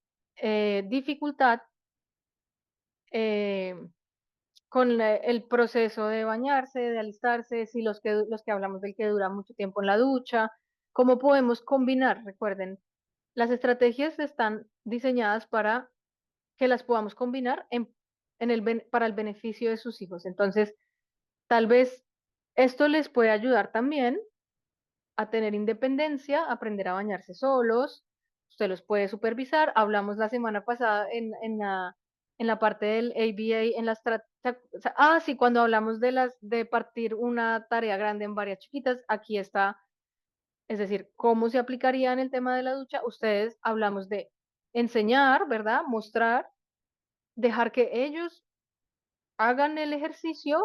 dificultad eh, con el proceso de bañarse, de alistarse, si los que hablamos del que dura mucho tiempo en la ducha, cómo podemos combinar, recuerden, las estrategias están diseñadas para que las podamos combinar para el beneficio de sus hijos. Entonces, tal vez esto les puede ayudar también a tener independencia, aprender a bañarse solos, usted los puede supervisar. Hablamos la semana pasada en la parte del ABA, sí, cuando hablamos de partir una tarea grande en varias chiquitas, aquí está Es decir, ¿cómo se aplicaría en el tema de la ducha? Ustedes hablamos de enseñar, ¿verdad? Mostrar, dejar que ellos hagan el ejercicio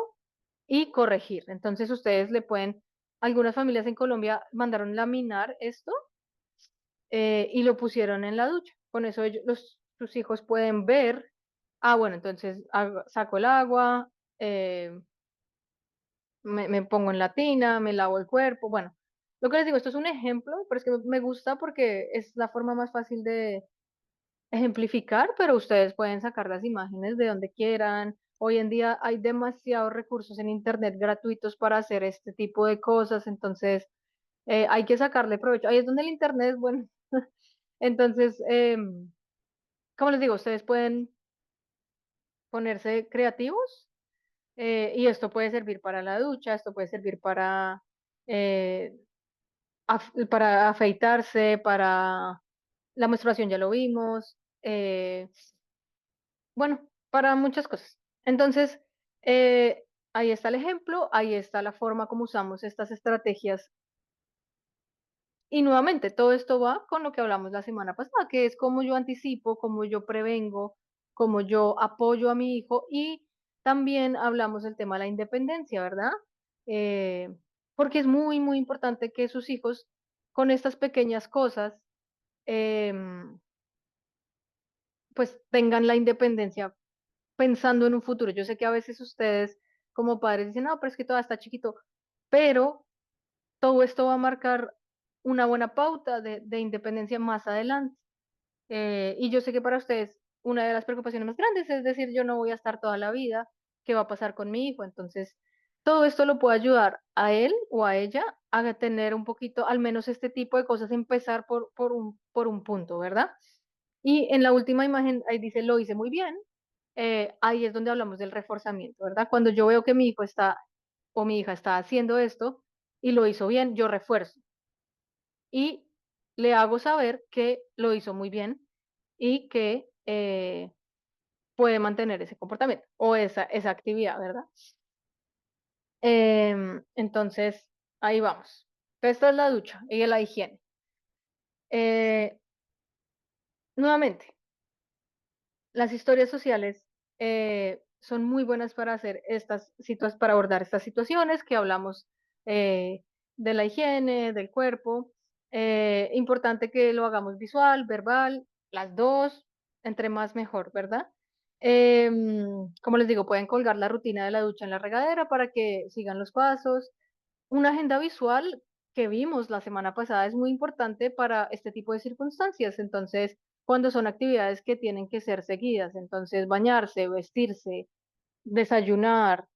y corregir. Entonces ustedes le pueden, algunas familias en Colombia mandaron laminar esto y lo pusieron en la ducha. Con eso sus hijos pueden ver, bueno, entonces saco el agua, eh, me pongo en la tina, me lavo el cuerpo. Bueno, lo que les digo, esto es un ejemplo, pero es que me gusta porque es la forma más fácil de ejemplificar, pero ustedes pueden sacar las imágenes de donde quieran. Hoy en día hay demasiados recursos en internet gratuitos para hacer este tipo de cosas, entonces hay que sacarle provecho. Ahí es donde el internet es bueno. Entonces, como les digo, ustedes pueden ponerse creativos y esto puede servir para la ducha, esto puede servir eh, para afeitarse, para la menstruación ya lo vimos, bueno, para muchas cosas. Entonces, ahí está el ejemplo, ahí está la forma como usamos estas estrategias. Y nuevamente, todo esto va con lo que hablamos la semana pasada, que es cómo yo anticipo, cómo yo prevengo, cómo yo apoyo a mi hijo y también hablamos del tema de la independencia, ¿verdad? Eh, Porque es muy, muy importante que sus hijos con estas pequeñas cosas, em, pues tengan la independencia pensando en un futuro. Yo sé que a veces ustedes como padres dicen, no, pero es que todavía está chiquito, pero todo esto va a marcar una buena pauta de independencia más adelante. Y yo sé que para ustedes una de las preocupaciones más grandes es decir, yo no voy a estar toda la vida, ¿qué va a pasar con mi hijo? Entonces, todo esto lo puede ayudar a él o a ella a tener un poquito, al menos este tipo de cosas, empezar por un punto, ¿verdad? Y en la última imagen, ahí dice, lo hice muy bien. Ahí es donde hablamos del reforzamiento, ¿verdad? Cuando yo veo que mi hijo está o mi hija está haciendo esto y lo hizo bien, yo refuerzo y le hago saber que lo hizo muy bien y que puede mantener ese comportamiento o esa actividad, ¿verdad? Entonces, ahí vamos. Esta es la ducha y la higiene. Eh, Nuevamente, las historias sociales son muy buenas para hacer para abordar estas situaciones que hablamos eh, de la higiene, del cuerpo. Importante que lo hagamos visual, verbal, las dos, entre más mejor, ¿verdad? Como les digo, pueden colgar la rutina de la ducha en la regadera para que sigan los pasos. Una agenda visual que vimos la semana pasada es muy importante para este tipo de circunstancias. Entonces, cuando son actividades que tienen que ser seguidas, entonces bañarse, vestirse, desayunar,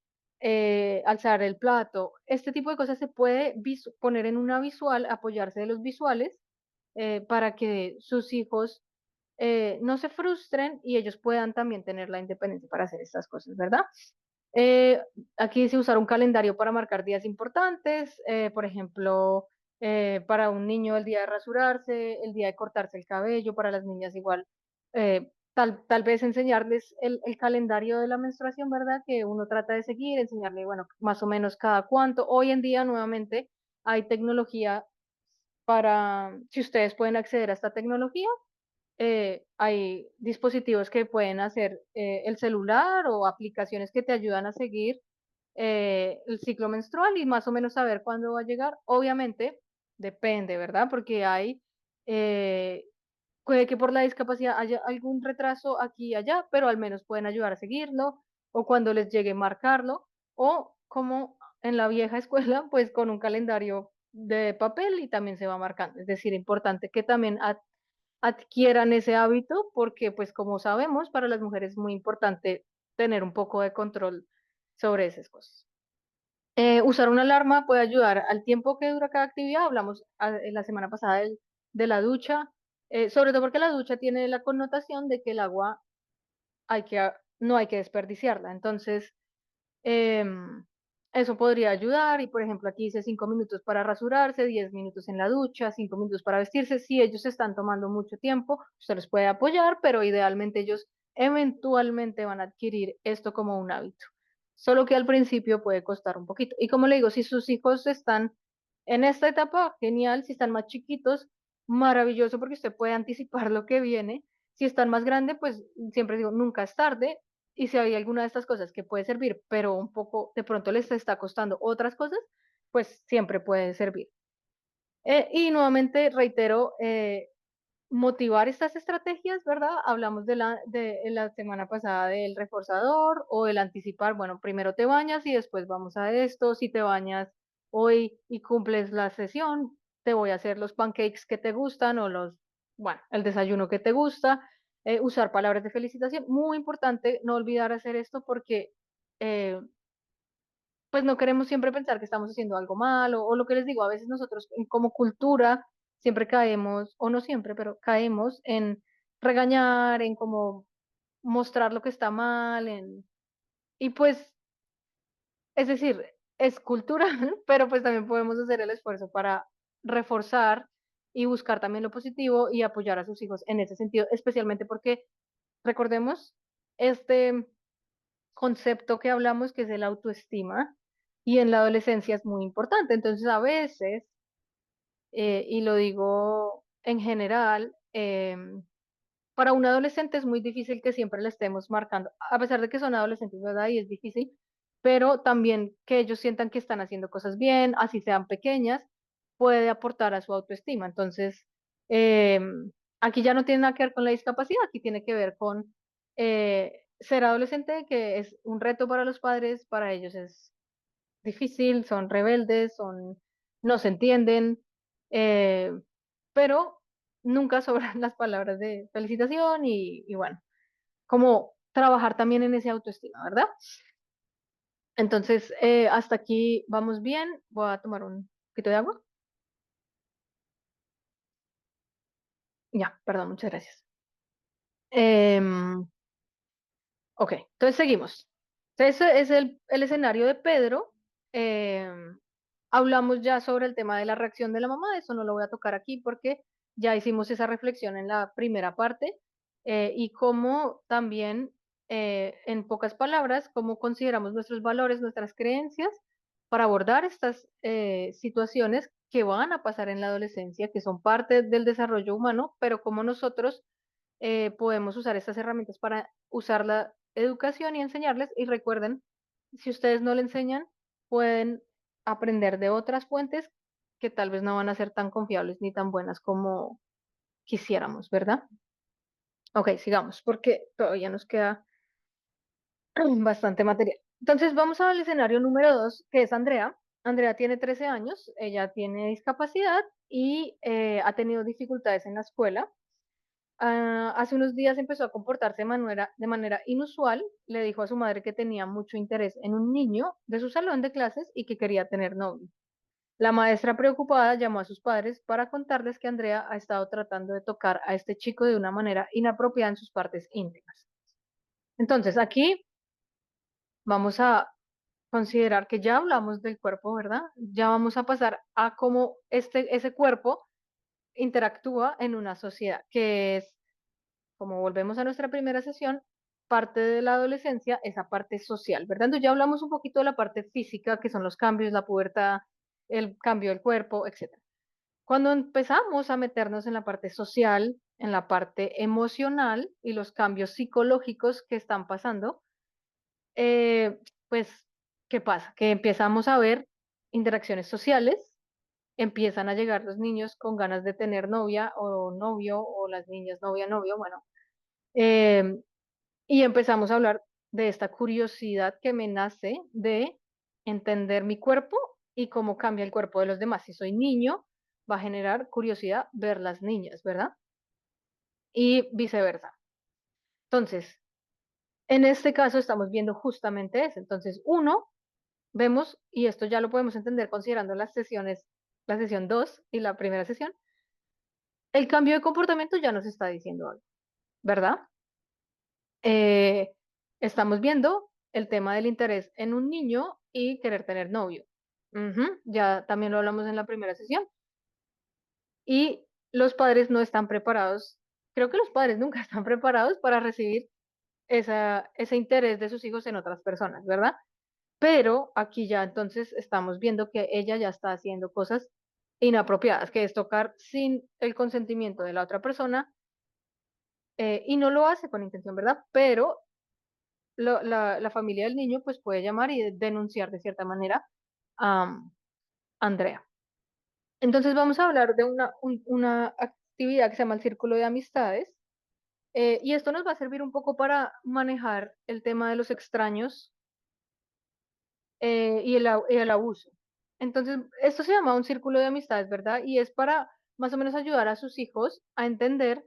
alzar el plato, este tipo de cosas se puede poner en una visual, apoyarse de los visuales para que sus hijos no se frustren y ellos puedan también tener la independencia para hacer estas cosas, ¿verdad? Eh, Aquí dice usar un calendario para marcar días importantes, por ejemplo, para un niño el día de rasurarse, el día de cortarse el cabello, para las niñas igual, tal vez enseñarles el calendario de la menstruación, ¿verdad? Que uno trata de seguir, enseñarle, bueno, más o menos cada cuánto. Hoy en día, nuevamente, hay tecnología si ustedes pueden acceder a esta tecnología, hay dispositivos que pueden hacer el celular o aplicaciones que te ayudan a seguir el ciclo menstrual y más o menos saber cuándo va a llegar. Obviamente, depende, ¿verdad? Porque eh, puede que por la discapacidad haya algún retraso aquí y allá, pero al menos pueden ayudar a seguirlo o cuando les llegue marcarlo o como en la vieja escuela, pues con un calendario de papel y también se va marcando. Es decir, importante que también adquieran ese hábito porque, pues como sabemos, para las mujeres es muy importante tener un poco de control sobre esas cosas. Usar una alarma puede ayudar al tiempo que dura cada actividad. Hablamos la semana pasada de la ducha, sobre todo porque la ducha tiene la connotación de que el agua no hay que desperdiciarla. Entonces, em, eso podría ayudar y, por ejemplo, aquí dice 5 minutos para rasurarse, 10 minutos en la ducha, 5 minutos para vestirse. Si ellos están tomando mucho tiempo, usted los puede apoyar, pero idealmente ellos eventualmente van a adquirir esto como un hábito. Solo que al principio puede costar un poquito. Y como le digo, si sus hijos están En esta etapa, genial, si están más chiquitos, maravilloso porque usted puede anticipar lo que viene. Si están más grandes, pues siempre digo, nunca es tarde. Y si hay alguna de estas cosas que puede servir, pero un poco de pronto les está costando otras cosas, pues siempre puede servir. Y nuevamente reitero, motivar estas estrategias, ¿verdad? Hablamos de la semana pasada del reforzador o el anticipar, bueno, primero te bañas y después vamos a esto, si te bañas hoy y cumples la sesión, te voy a hacer los pancakes que te gustan o bueno, el desayuno que te gusta, usar palabras de felicitación, muy importante no olvidar hacer esto porque eh, pues no queremos siempre pensar que estamos haciendo algo mal o lo que les digo, a veces nosotros como cultura siempre caemos, o no siempre, pero caemos en regañar, en como mostrar lo que está mal, y pues, es decir, es cultural, pero pues también podemos hacer el esfuerzo para reforzar y buscar también lo positivo y apoyar a sus hijos en ese sentido, especialmente porque recordemos este concepto que hablamos que es el autoestima y en la adolescencia es muy importante. Entonces a veces, y lo digo en general, para un adolescente es muy difícil que siempre le estemos marcando, a pesar de que son adolescentes, ¿verdad? Y es difícil, pero también que ellos sientan que están haciendo cosas bien, así sean pequeñas, puede aportar a su autoestima. Entonces, aquí ya no tiene nada que ver con la discapacidad, aquí tiene que ver con ser adolescente, que es un reto para los padres, para ellos es difícil, son rebeldes, no se entienden, eh, pero nunca sobran las palabras de felicitación y bueno, como trabajar también en ese autoestima, ¿verdad? Entonces, hasta aquí vamos bien. Voy a tomar un poquito de agua. Ya, perdón, muchas gracias. Em, ok, entonces seguimos. Ese es el escenario de Pedro. Hablamos ya sobre el tema de la reacción de la mamá, eso no lo voy a tocar aquí porque ya hicimos esa reflexión en la primera parte, y cómo también, en pocas palabras, cómo consideramos nuestros valores, nuestras creencias para abordar estas situaciones que van a pasar en la adolescencia, que son parte del desarrollo humano, pero cómo nosotros podemos usar estas herramientas para usar la educación y enseñarles. Y recuerden, si ustedes no le enseñan, pueden aprender de otras fuentes que tal vez no van a ser tan confiables ni tan buenas como quisiéramos, ¿verdad? Ok, sigamos, porque todavía nos queda bastante material. Entonces vamos al escenario número 2, que es Andrea. Andrea tiene 13 años, ella tiene discapacidad y ha tenido dificultades en la escuela. Hace unos días empezó a comportarse de manera inusual. Le dijo a su madre que tenía mucho interés en un niño de su salón de clases y que quería tener novio. La maestra preocupada llamó a sus padres para contarles que Andrea ha estado tratando de tocar a este chico de una manera inapropiada en sus partes íntimas. Entonces, aquí vamos a considerar que ya hablamos del cuerpo, ¿verdad? Ya vamos a pasar a cómo ese cuerpo interactúa en una sociedad, que es, como volvemos a nuestra primera sesión, parte de la adolescencia, esa parte social, ¿verdad? Entonces ya hablamos un poquito de la parte física, que son los cambios, la pubertad, el cambio del cuerpo, etcétera. Cuando empezamos a meternos en la parte social, en la parte emocional y los cambios psicológicos que están pasando, pues, ¿qué pasa? Que empezamos a ver interacciones sociales, empiezan a llegar los niños con ganas de tener novia o novio, o las niñas novia, novio, bueno, eh, y empezamos a hablar de esta curiosidad que me nace de entender mi cuerpo y cómo cambia el cuerpo de los demás. Si soy niño, va a generar curiosidad ver las niñas, ¿verdad? Y viceversa. Entonces, en este caso estamos viendo justamente eso. Entonces, uno, vemos, y esto ya lo podemos entender considerando las sesiones, la sesión 2 y la primera sesión, el cambio de comportamiento ya nos está diciendo algo, ¿verdad? Eh, Estamos viendo el tema del interés en un niño y querer tener novio. Ujú, ya también lo hablamos en la primera sesión. Y los padres no están preparados, creo que los padres nunca están preparados para recibir ese interés de sus hijos en otras personas, ¿verdad? Pero aquí ya entonces estamos viendo que ella ya está haciendo cosas inapropiadas, que es tocar sin el consentimiento de la otra persona, y no lo hace con intención, ¿verdad? Pero la familia del niño pues puede llamar y denunciar de cierta manera a Andrea. Entonces vamos a hablar de una actividad que se llama el círculo de amistades, y esto nos va a servir un poco para manejar el tema de los extraños, y el abuso. Entonces, esto se llama un círculo de amistades, ¿verdad? Y es para más o menos ayudar a sus hijos a entender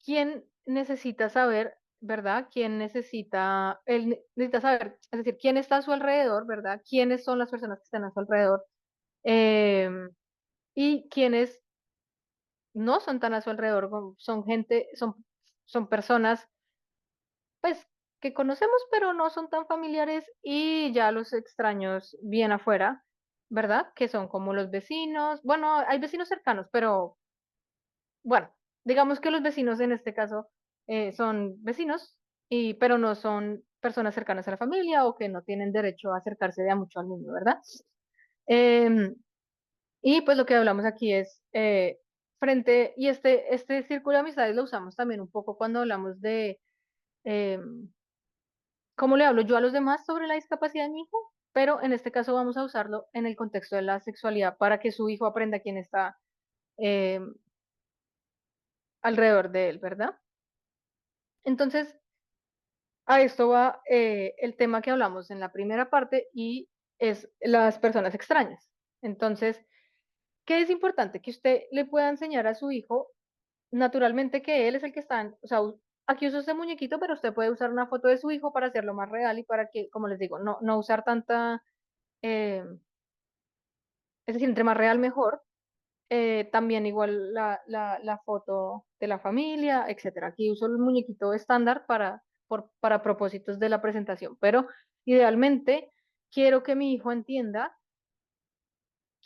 quién necesita saber, ¿verdad? Quién necesita, necesita saber, es decir, quién está a su alrededor, ¿verdad? Quiénes son las personas que están a su alrededor, em, y quiénes no son tan a su alrededor, son gente, son personas pues que conocemos, pero no son tan familiares, y ya los extraños bien afuera, ¿verdad? Que son como los vecinos. Bueno, hay vecinos cercanos, pero bueno, digamos que los vecinos en este caso son vecinos, pero no son personas cercanas a la familia o que no tienen derecho a acercarse de a mucho al niño, ¿verdad? Em, y pues lo que hablamos aquí es y este círculo de amistades lo usamos también un poco cuando hablamos de em, cómo le hablo yo a los demás sobre la discapacidad de mi hijo, pero en este caso vamos a usarlo en el contexto de la sexualidad para que su hijo aprenda quién está eh, alrededor de él, ¿verdad? Entonces, a esto va el tema que hablamos en la primera parte, y es las personas extrañas. Entonces, ¿qué es importante? Que usted le pueda enseñar a su hijo naturalmente que él es el que está, o sea, aquí uso este muñequito, pero usted puede usar una foto de su hijo para hacerlo más real y para que, como les digo, no usar tanta... eh, es decir, entre más real mejor. También igual la foto de la familia, etcétera. Aquí uso el muñequito estándar para propósitos de la presentación, pero idealmente quiero que mi hijo entienda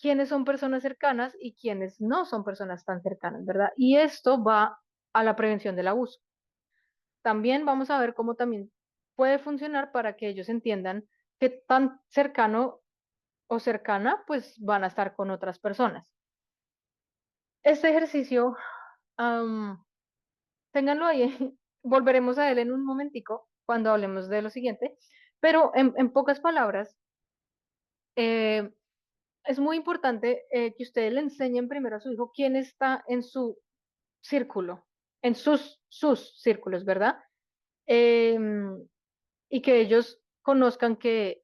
quiénes son personas cercanas y quiénes no son personas tan cercanas, ¿verdad? Y esto va a la prevención del abuso. También vamos a ver cómo también puede funcionar para que ellos entiendan qué tan cercano o cercana pues van a estar con otras personas. Este ejercicio, am, ténganlo ahí, volveremos a él en un momentico cuando hablemos de lo siguiente, pero en pocas palabras, eh, es muy importante que ustedes le enseñen primero a su hijo quién está en su círculo, en sus círculos, ¿verdad? Y que ellos conozcan que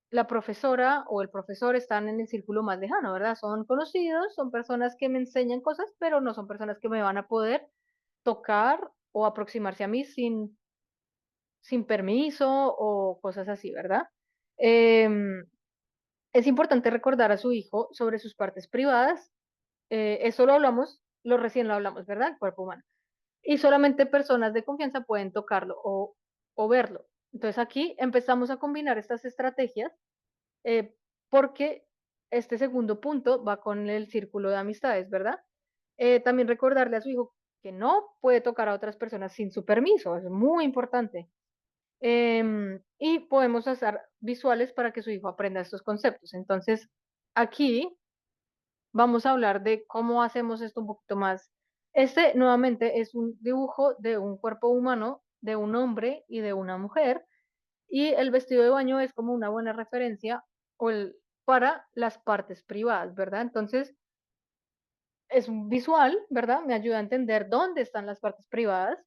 la profesora o el profesor están en el círculo más lejano, ¿verdad? Son conocidos, son personas que me enseñan cosas, pero no son personas que me van a poder tocar o aproximarse a mí sin permiso o cosas así, ¿verdad? Em, es importante recordar a su hijo sobre sus partes privadas. Eso lo hablamos, recién lo hablamos, ¿verdad? El cuerpo humano. Y solamente personas de confianza pueden tocarlo o verlo. Entonces aquí empezamos a combinar estas estrategias, eh, porque este segundo punto va con el círculo de amistades, ¿verdad? También recordarle a su hijo que no puede tocar a otras personas sin su permiso, es muy importante. Y podemos hacer visuales para que su hijo aprenda estos conceptos. Entonces, aquí vamos a hablar de cómo hacemos esto un poquito más. Este nuevamente es un dibujo de un cuerpo humano, de un hombre y de una mujer, y el vestido de baño es como una buena referencia para las partes privadas, ¿verdad? Entonces, es un visual, ¿verdad? Me ayuda a entender dónde están las partes privadas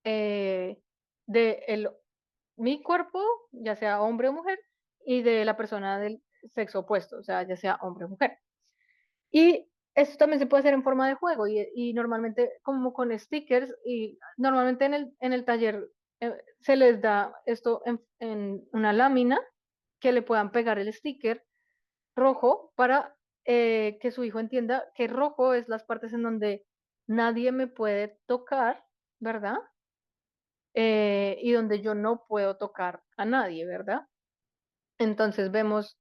eh, de mi cuerpo, ya sea hombre o mujer, y de la persona del sexo opuesto, o sea, ya sea hombre o mujer. Y esto también se puede hacer en forma de juego y normalmente como con stickers, y normalmente en el taller se les da esto en una lámina que le puedan pegar el sticker rojo para que su hijo entienda que rojo es las partes en donde nadie me puede tocar, ¿verdad? Y donde yo no puedo tocar a nadie, ¿verdad? Entonces vemos,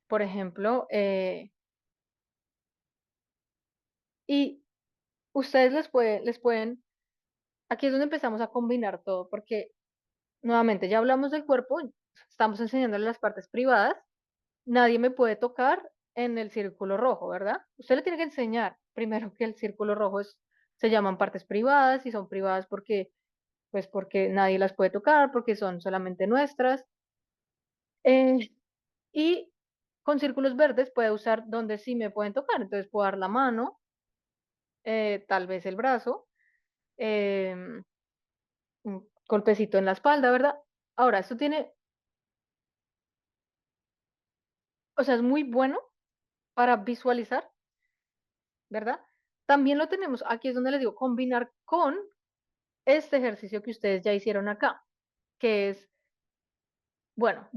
por ejemplo, y ustedes les pueden, aquí es donde empezamos a combinar todo, porque nuevamente ya hablamos del cuerpo, estamos enseñándole las partes privadas, nadie me puede tocar en el círculo rojo, ¿verdad? Usted le tiene que enseñar primero que el círculo rojo se llaman partes privadas y son privadas porque, pues porque nadie las puede tocar, porque son solamente nuestras. Eh, y con círculos verdes puede usar donde sí me pueden tocar, entonces puedo dar la mano, tal vez el brazo, em, un golpecito en la espalda, ¿verdad? Ahora, esto tiene, o sea, es muy bueno para visualizar, ¿verdad? También lo tenemos, aquí es donde les digo, combinar con este ejercicio que ustedes ya hicieron acá, que es, bueno,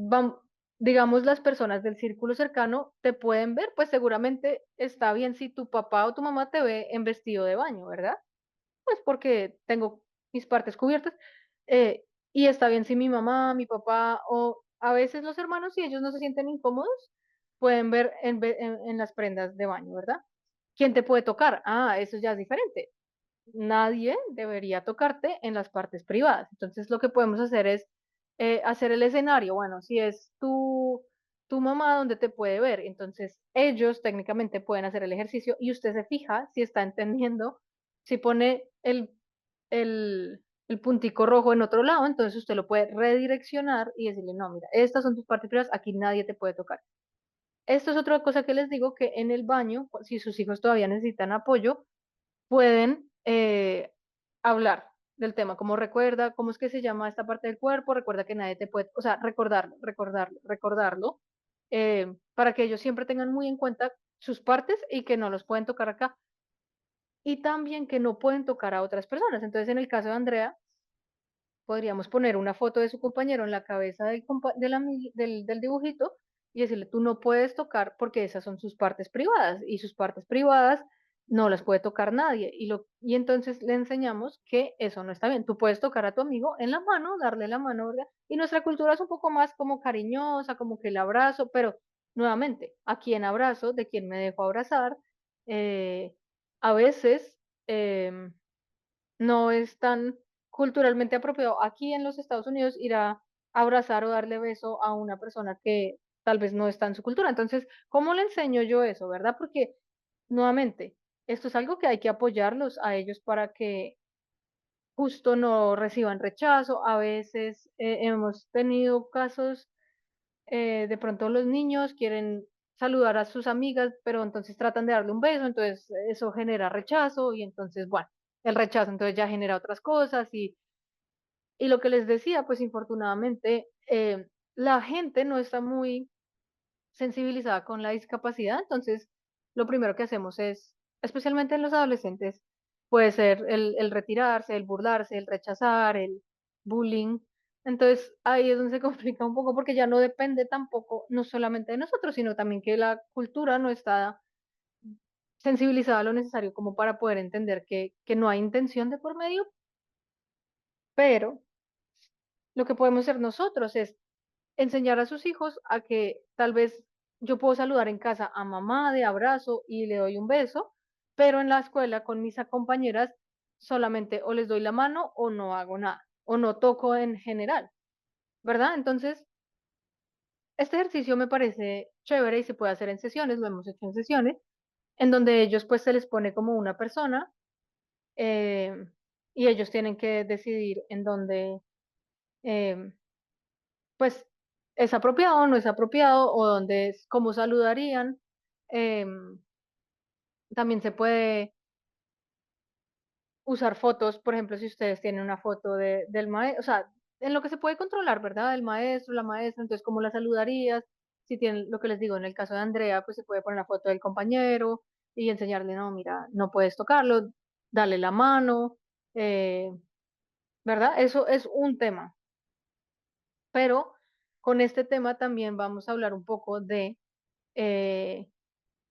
digamos las personas del círculo cercano te pueden ver, pues seguramente está bien si tu papá o tu mamá te ve en vestido de baño, ¿verdad? Pues porque tengo mis partes cubiertas. eh, y está bien si mi mamá, mi papá o a veces los hermanos, si ellos no se sienten incómodos, pueden ver en las prendas de baño, ¿verdad? ¿Quién te puede tocar? Ah, eso ya es diferente. Nadie debería tocarte en las partes privadas. Entonces lo que podemos hacer es hacer el escenario. Bueno, si es tu mamá donde te puede ver, entonces ellos técnicamente pueden hacer el ejercicio y usted se fija si está entendiendo, si pone el puntico rojo en otro lado, entonces usted lo puede redireccionar y decirle, no, mira, estas son tus partes privadas, aquí nadie te puede tocar. Esto es otra cosa que les digo, que en el baño, si sus hijos todavía necesitan apoyo, pueden hablar del tema, como recuerda, cómo es que se llama esta parte del cuerpo, recuerda que nadie te puede, o sea, recordarlo, para que ellos siempre tengan muy en cuenta sus partes y que no los pueden tocar acá, y también que no pueden tocar a otras personas. Entonces, en el caso de Andrea, podríamos poner una foto de su compañero en la cabeza del dibujito y decirle, tú no puedes tocar porque esas son sus partes privadas y sus partes privadas no las puede tocar nadie. Y entonces le enseñamos que eso no está bien. Tú puedes tocar a tu amigo en la mano, darle la mano, ¿verdad? Y nuestra cultura es un poco más como cariñosa, como que el abrazo, pero nuevamente, ¿a quién abrazo? ¿De quién me dejo abrazar? Eh, a veces... em, no es tan culturalmente apropiado aquí en los Estados Unidos ir a abrazar o darle beso a una persona que tal vez no está en su cultura. Entonces, ¿cómo le enseño yo eso, verdad? Porque, nuevamente, esto es algo que hay que apoyarlos a ellos para que justo no reciban rechazo. A veces hemos tenido casos, de pronto los niños quieren saludar a sus amigas, pero entonces tratan de darle un beso, entonces eso genera rechazo y entonces, bueno, el rechazo entonces ya genera otras cosas y lo que les decía, pues infortunadamente la gente no está muy sensibilizada con la discapacidad, entonces lo primero que hacemos es, especialmente en los adolescentes, puede ser el retirarse, el burlarse, el rechazar, el bullying. Entonces ahí es donde se complica un poco porque ya no depende tampoco, no solamente de nosotros, sino también que la cultura no está sensibilizada lo necesario como para poder entender que no hay intención de por medio, pero lo que podemos hacer nosotros es enseñar a sus hijos a que tal vez yo puedo saludar en casa a mamá de abrazo y le doy un beso, pero en la escuela con mis compañeras solamente o les doy la mano o no hago nada, o no toco en general, ¿verdad? Entonces, este ejercicio me parece chévere y se puede hacer en sesiones, lo hemos hecho en sesiones, en donde ellos pues se les pone como una persona eh, y ellos tienen que decidir en dónde eh, pues es apropiado o no es apropiado, o dónde es, cómo saludarían. Em, También se puede usar fotos, por ejemplo, si ustedes tienen una foto del maestro, o sea, en lo que se puede controlar, ¿verdad? El maestro, la maestra, entonces, ¿cómo la saludarías? Si tienen lo que les digo, en el caso de Andrea, pues se puede poner la foto del compañero y enseñarle, no, mira, no puedes tocarlo, dale la mano, eh, ¿verdad? Eso es un tema, pero con este tema también vamos a hablar un poco de eh,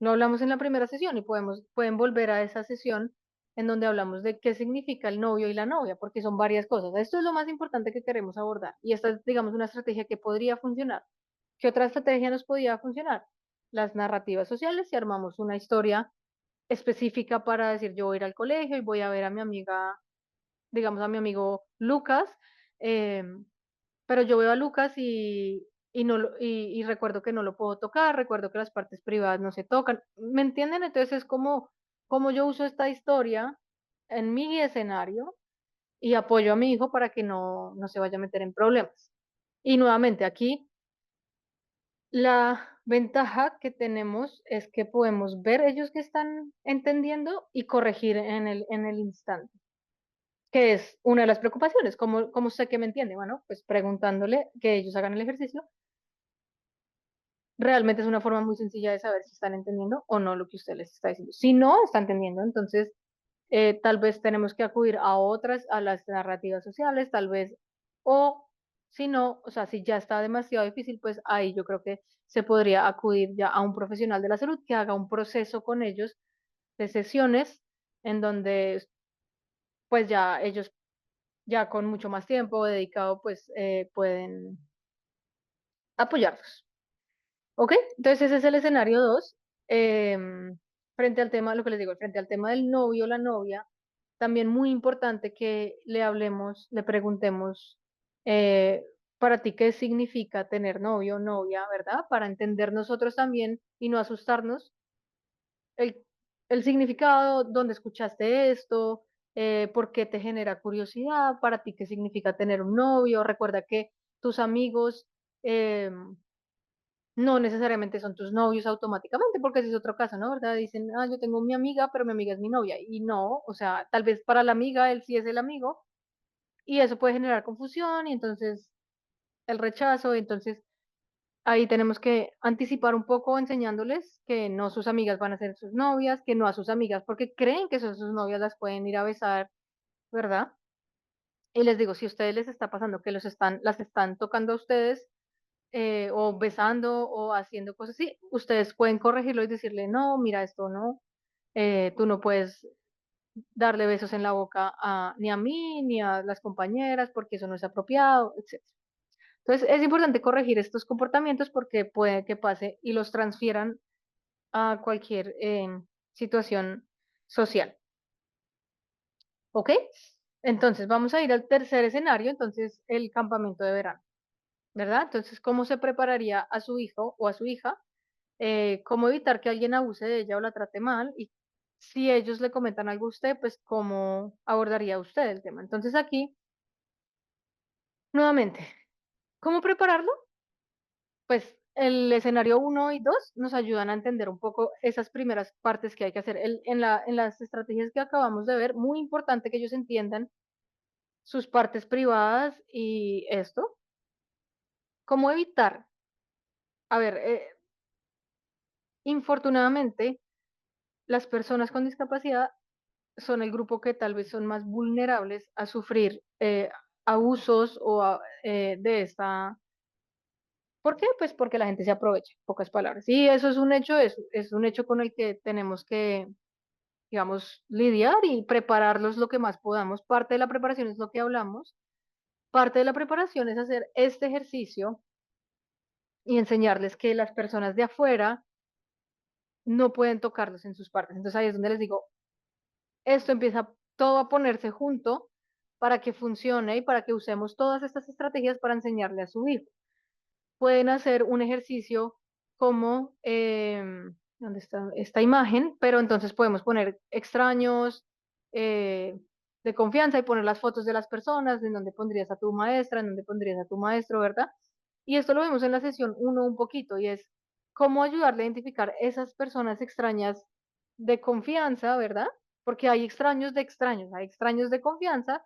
no hablamos en la primera sesión y pueden volver a esa sesión en donde hablamos de qué significa el novio y la novia, porque son varias cosas. Esto es lo más importante que queremos abordar y esta es, digamos, una estrategia que podría funcionar. ¿Qué otra estrategia nos podría funcionar? Las narrativas sociales, si armamos una historia específica para decir yo voy a ir al colegio y voy a ver a mi amiga, digamos a mi amigo Lucas, eh, pero yo veo a Lucas y no y recuerdo que no lo puedo tocar, recuerdo que las partes privadas no se tocan, ¿me entienden? Entonces es como yo uso esta historia en mi escenario y apoyo a mi hijo para que no se vaya a meter en problemas. Y nuevamente aquí la ventaja que tenemos es que podemos ver ellos que están entendiendo y corregir en el instante, que es una de las preocupaciones. ¿Cómo sé que me entiende? Bueno, pues preguntándole que ellos hagan el ejercicio. Realmente es una forma muy sencilla de saber si están entendiendo o no lo que usted les está diciendo. Si no está entendiendo, entonces tal vez tenemos que acudir a otras, a las narrativas sociales, tal vez, o si no, o sea, si ya está demasiado difícil, pues ahí yo creo que se podría acudir ya a un profesional de la salud que haga un proceso con ellos de sesiones en donde pues ya ellos ya con mucho más tiempo dedicado pues pueden apoyarlos. ¿Ok? Entonces ese es el escenario 2. Frente al tema, lo que les digo, frente al tema del novio o la novia, también muy importante que le hablemos, le preguntemos, eh, para ti, ¿qué significa tener novio o novia, verdad? Para entender nosotros también y no asustarnos el, el significado, dónde escuchaste esto, por qué te genera curiosidad, para ti, ¿qué significa tener un novio? Recuerda que tus amigos... em, no necesariamente son tus novios automáticamente, porque ese es otro caso, ¿no? ¿Verdad? Dicen, ah, yo tengo mi amiga, pero mi amiga es mi novia. Y no, o sea, tal vez para la amiga él sí es el amigo, y eso puede generar confusión, y entonces el rechazo, entonces ahí tenemos que anticipar un poco enseñándoles que no sus amigas van a ser sus novias, que no a sus amigas porque creen que son sus novias las pueden ir a besar, ¿verdad? Y les digo, si a ustedes les está pasando que las están tocando a ustedes, o besando o haciendo cosas así, ustedes pueden corregirlo y decirle, no, mira esto no, tú no puedes darle besos en la boca ni a mí ni a las compañeras porque eso no es apropiado, etc. Entonces es importante corregir estos comportamientos porque puede que pase y los transfieran a cualquier situación social. ¿Ok? Entonces vamos a ir al tercer escenario, entonces el campamento de verano, ¿verdad? Entonces, ¿cómo se prepararía a su hijo o a su hija? Cómo evitar que alguien abuse de ella o la trate mal y si ellos le comentan algo a usted, pues cómo abordaría usted el tema. Entonces aquí, nuevamente, ¿cómo prepararlo? Pues el escenario uno y 2 nos ayudan a entender un poco esas primeras partes que hay que hacer. En las estrategias que acabamos de ver, muy importante que ellos entiendan sus partes privadas y esto. ¿Cómo evitar? A ver, infortunadamente, las personas con discapacidad son el grupo que tal vez son más vulnerables a sufrir abusos de esta. ¿Por qué? Pues porque la gente se aprovecha, en pocas palabras. Y eso es un hecho, es un hecho con el que tenemos que, digamos, lidiar y prepararlos lo que más podamos. Parte de la preparación es lo que hablamos. Parte de la preparación es hacer este ejercicio y enseñarles que las personas de afuera no pueden tocarlos en sus partes. Entonces ahí es donde les digo, esto empieza todo a ponerse junto para que funcione y para que usemos todas estas estrategias para enseñarle a su hijo. Pueden hacer un ejercicio como, ¿dónde está esta imagen? Pero entonces podemos poner extraños eh, de confianza y poner las fotos de las personas, en donde pondrías a tu maestra, en donde pondrías a tu maestro, ¿verdad? Y esto lo vimos en la sesión uno un poquito y es cómo ayudarle a identificar esas personas extrañas de confianza, ¿verdad? Porque hay extraños de confianza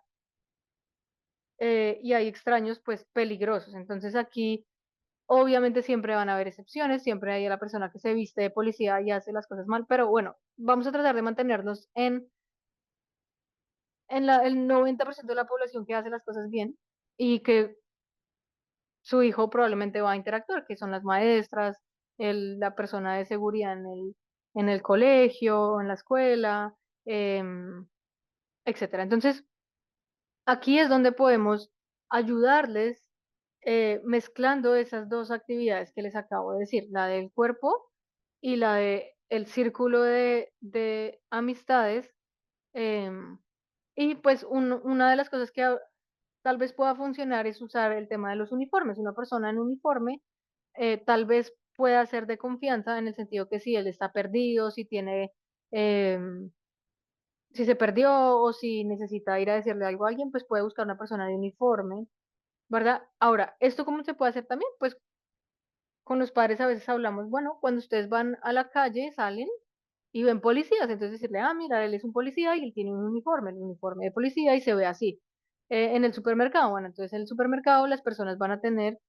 y hay extraños pues peligrosos. Entonces aquí obviamente siempre van a haber excepciones, siempre hay la persona que se viste de policía y hace las cosas mal, pero bueno, vamos a tratar de mantenernos el 90% de la población que hace las cosas bien y que su hijo probablemente va a interactuar, que son las maestras, la persona de seguridad en el colegio, en la escuela, etcétera. Entonces, aquí es donde podemos ayudarles mezclando esas dos actividades que les acabo de decir, la del cuerpo y la de el círculo de amistades. em, y pues una de las cosas que tal vez pueda funcionar es usar el tema de los uniformes. Una persona en uniforme tal vez pueda ser de confianza en el sentido que si él está perdido, si tiene, em, si se perdió o si necesita ir a decirle algo a alguien, pues puede buscar una persona de uniforme, ¿verdad? Ahora, ¿esto cómo se puede hacer también? Pues con los padres a veces hablamos, bueno, cuando ustedes van a la calle, salen y ven policías, entonces decirle, ah, mira, él es un policía y él tiene un uniforme, el uniforme de policía y se ve así. En el supermercado, bueno, entonces en el supermercado las personas van a tener,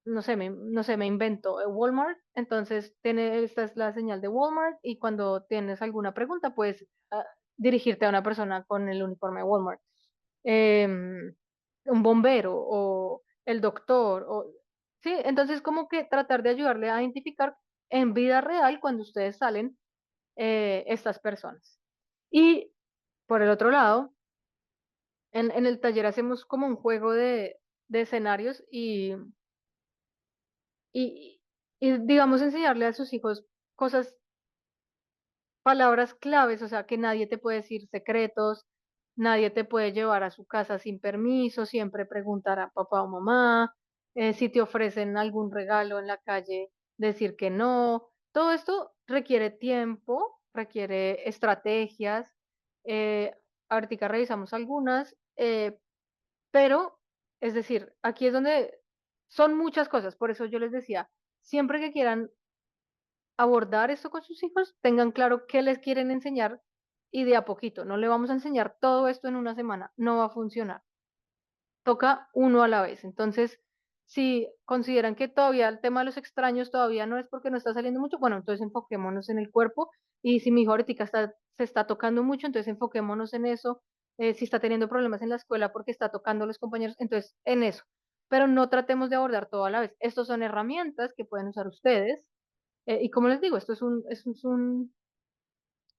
no sé, me invento, Walmart, entonces esta es la señal de Walmart y cuando tienes alguna pregunta, puedes dirigirte a una persona con el uniforme de Walmart. Em, un bombero o el doctor, o, sí, entonces como que tratar de ayudarle a identificar en vida real cuando ustedes salen estas personas. Y por el otro lado, en el taller hacemos como un juego de escenarios y, y, digamos, enseñarle a sus hijos cosas, palabras claves, o sea, que nadie te puede decir secretos, nadie te puede llevar a su casa sin permiso, siempre preguntar a papá o mamá, si te ofrecen algún regalo en la calle, decir que no. Todo esto requiere tiempo, requiere estrategias. Eh, ahorita revisamos algunas, pero, es decir, aquí es donde son muchas cosas, por eso yo les decía, siempre que quieran abordar esto con sus hijos, tengan claro qué les quieren enseñar y de a poquito. No le vamos a enseñar todo esto en una semana, no va a funcionar. Toca uno a la vez. Entonces, si consideran que todavía el tema de los extraños todavía no es porque no está saliendo mucho, bueno, entonces enfoquémonos en el cuerpo. Y si mi hijo ahorita se está tocando mucho, entonces enfoquémonos en eso. Si está teniendo problemas en la escuela porque está tocando a los compañeros, entonces en eso. Pero no tratemos de abordar todo a la vez. Estos son herramientas que pueden usar ustedes y como les digo,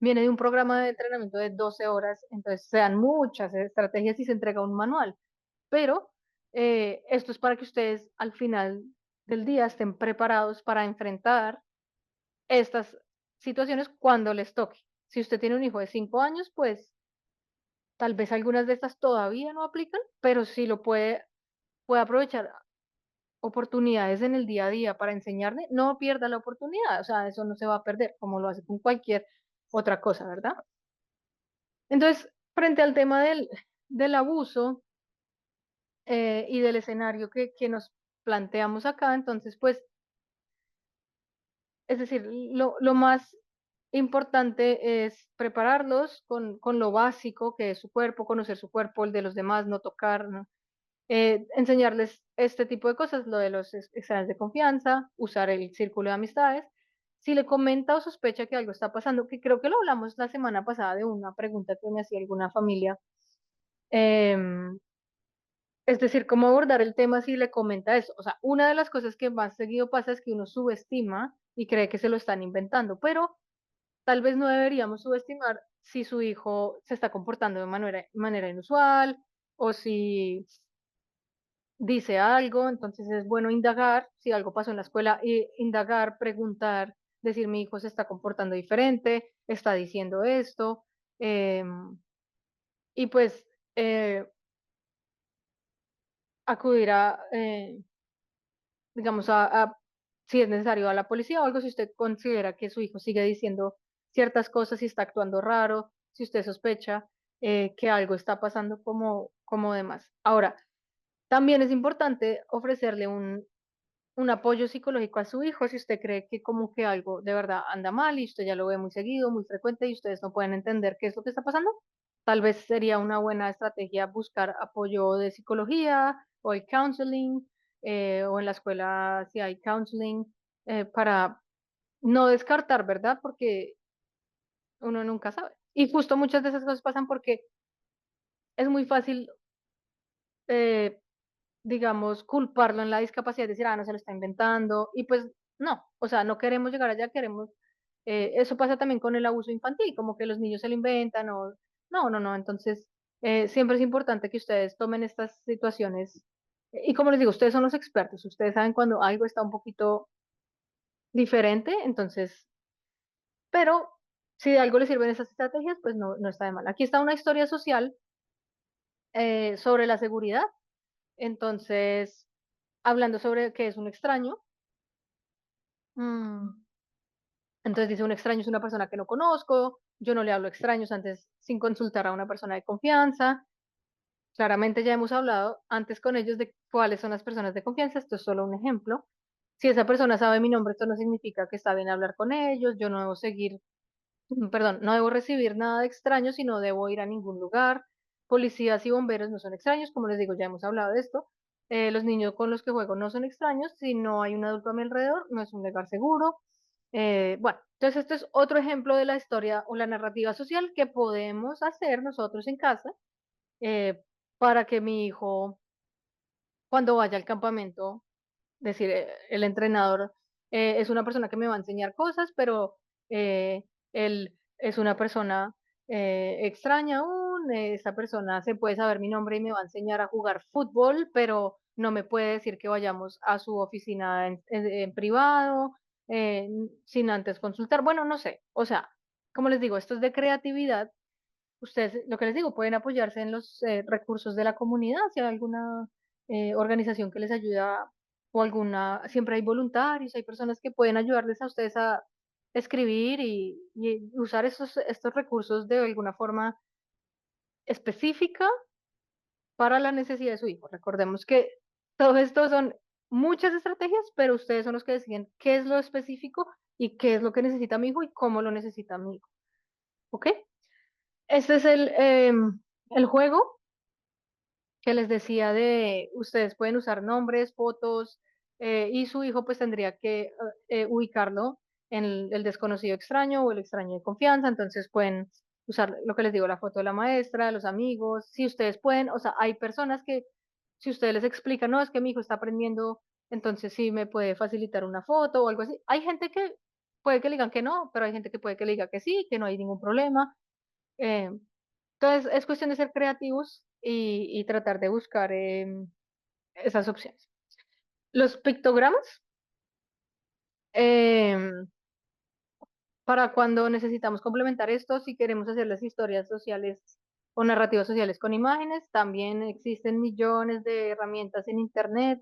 viene de un programa de entrenamiento de 12 horas, entonces se dan muchas estrategias y se entrega un manual, pero esto es para que ustedes al final del día estén preparados para enfrentar estas situaciones cuando les toque. Si usted tiene un hijo de 5 años, pues tal vez algunas de estas todavía no aplican, pero si lo puede aprovechar oportunidades en el día a día para enseñarle, no pierda la oportunidad, o sea, eso no se va a perder, como lo hace con cualquier otra cosa, ¿verdad? Entonces, frente al tema del abuso y del escenario que nos planteamos acá, entonces, pues, es decir, lo más importante es prepararlos con lo básico que es su cuerpo, conocer su cuerpo, el de los demás, no tocar, ¿no? Enseñarles este tipo de cosas, lo de los exámenes de confianza, usar el círculo de amistades. Si le comenta o sospecha que algo está pasando, que creo que lo hablamos la semana pasada de una pregunta que me hacía alguna familia, em, es decir, cómo abordar el tema si le comenta eso. O sea, una de las cosas que más seguido pasa es que uno subestima y cree que se lo están inventando, pero tal vez no deberíamos subestimar si su hijo se está comportando de manera inusual o si dice algo, entonces es bueno indagar, si algo pasó en la escuela, indagar, preguntar, decir mi hijo se está comportando diferente, está diciendo esto, y pues eh, acudir digamos, si es necesario, a la policía o algo, si usted considera que su hijo sigue diciendo ciertas cosas, si está actuando raro, si usted sospecha que algo está pasando como demás. Ahora, también es importante ofrecerle un apoyo psicológico a su hijo si usted cree que como que algo de verdad anda mal y usted ya lo ve muy seguido, muy frecuente y ustedes no pueden entender qué es lo que está pasando. Tal vez sería una buena estrategia buscar apoyo de psicología o el counseling o en la escuela si hay counseling para no descartar, ¿verdad? Porque uno nunca sabe. Y justo muchas de esas cosas pasan porque es muy fácil eh, digamos, culparlo en la discapacidad, decir, ah, no se lo está inventando, y pues no, o sea, no queremos llegar allá, queremos, eso pasa también con el abuso infantil, como que los niños se lo inventan, o no, no, no, entonces siempre es importante que ustedes tomen estas situaciones, y como les digo, ustedes son los expertos, ustedes saben cuando algo está un poquito diferente, entonces, pero si de algo les sirven esas estrategias, pues no, no está de mal. Aquí está una historia social sobre la seguridad, entonces, hablando sobre qué es un extraño, Mm, Entonces dice, un extraño es una persona que no conozco, yo no le hablo a extraños antes sin consultar a una persona de confianza. Claramente ya hemos hablado antes con ellos de cuáles son las personas de confianza, esto es solo un ejemplo. Si esa persona sabe mi nombre, esto no significa que está bien hablar con ellos, yo no debo seguir, perdón, no debo recibir nada de extraños y no debo ir a ningún lugar. Policías y bomberos no son extraños, como les digo, ya hemos hablado de esto. Los niños con los que juego no son extraños, si no hay un adulto a mi alrededor, no es un lugar seguro. Bueno, entonces esto es otro ejemplo de la historia o la narrativa social que podemos hacer nosotros en casa eh, para que mi hijo, cuando vaya al campamento, decir, el entrenador es una persona que me va a enseñar cosas, pero él es una persona extraña aún, esa persona se puede saber mi nombre y me va a enseñar a jugar fútbol, pero no me puede decir que vayamos a su oficina en privado, sin antes consultar. Bueno, no sé, o sea, como les digo, esto es de creatividad. Ustedes, lo que les digo, pueden apoyarse en los recursos de la comunidad, si hay alguna organización que les ayuda o alguna, siempre hay voluntarios, hay personas que pueden ayudarles a ustedes a escribir y usar estos recursos de alguna forma específica para la necesidad de su hijo. Recordemos que todo esto son muchas estrategias, pero ustedes son los que deciden qué es lo específico y qué es lo que necesita mi hijo y cómo lo necesita mi hijo. ¿Ok? Este es el juego que les decía de ustedes pueden usar nombres, fotos, y su hijo pues tendría que ubicarlo en el desconocido extraño o el extraño de confianza, entonces pueden usar lo que les digo, la foto de la maestra, de los amigos, si ustedes pueden, o sea, hay personas que si ustedes les explican, no, es que mi hijo está aprendiendo, entonces sí me puede facilitar una foto o algo así. Hay gente que puede que le digan que no, pero hay gente que puede que le diga que sí, que no hay ningún problema. eh, entonces, es cuestión de ser creativos y tratar de buscar esas opciones. Los pictogramas, em, para cuando necesitamos complementar esto, si queremos hacer las historias sociales o narrativas sociales con imágenes, también existen millones de herramientas en Internet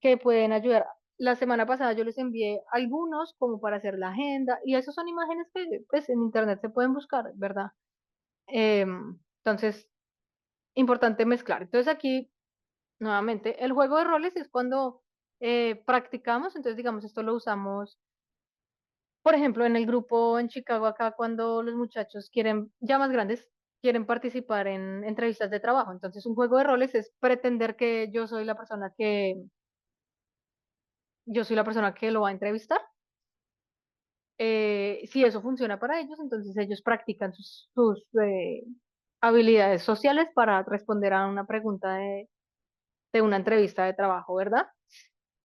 que pueden ayudar. La semana pasada yo les envié algunos como para hacer la agenda y esas son imágenes que pues, en Internet se pueden buscar, ¿verdad? Entonces, importante mezclar. Entonces aquí nuevamente, el juego de roles es cuando practicamos, entonces digamos, esto lo usamos, por ejemplo, en el grupo en Chicago acá, cuando los muchachos quieren, ya más grandes, quieren participar en entrevistas de trabajo. Entonces, un juego de roles es pretender que yo soy la persona que lo va a entrevistar. Si eso funciona para ellos, entonces ellos practican sus habilidades sociales para responder a una pregunta de una entrevista de trabajo, ¿verdad?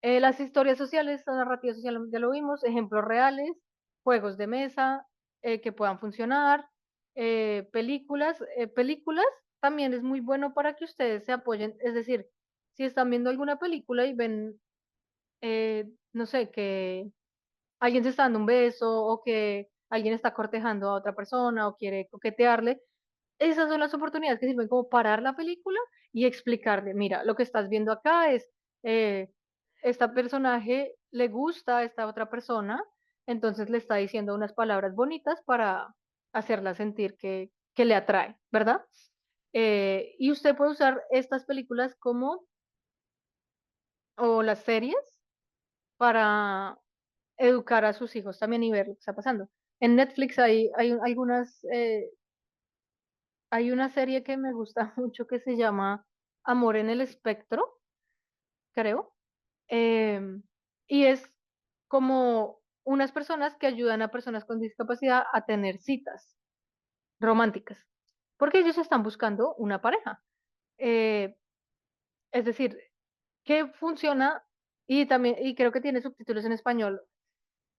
Las historias sociales, la narrativa social, ya lo vimos, ejemplos reales, juegos de mesa que puedan funcionar, películas también es muy bueno para que ustedes se apoyen, es decir, si están viendo alguna película y ven, no sé, que alguien se está dando un beso o que alguien está cortejando a otra persona o quiere coquetearle, esas son las oportunidades que sirven como parar la película y explicarle, mira, lo que estás viendo acá es, eh, esta personaje le gusta a esta otra persona, entonces le está diciendo unas palabras bonitas para hacerla sentir que le atrae, ¿verdad? Y usted puede usar estas películas como, o las series, para educar a sus hijos también y ver lo que está pasando. En Netflix hay algunas hay una serie que me gusta mucho que se llama Amor en el Espectro, creo. Y es como unas personas que ayudan a personas con discapacidad a tener citas románticas, porque ellos están buscando una pareja. Eh, es decir, que funciona y también, y creo que tiene subtítulos en español,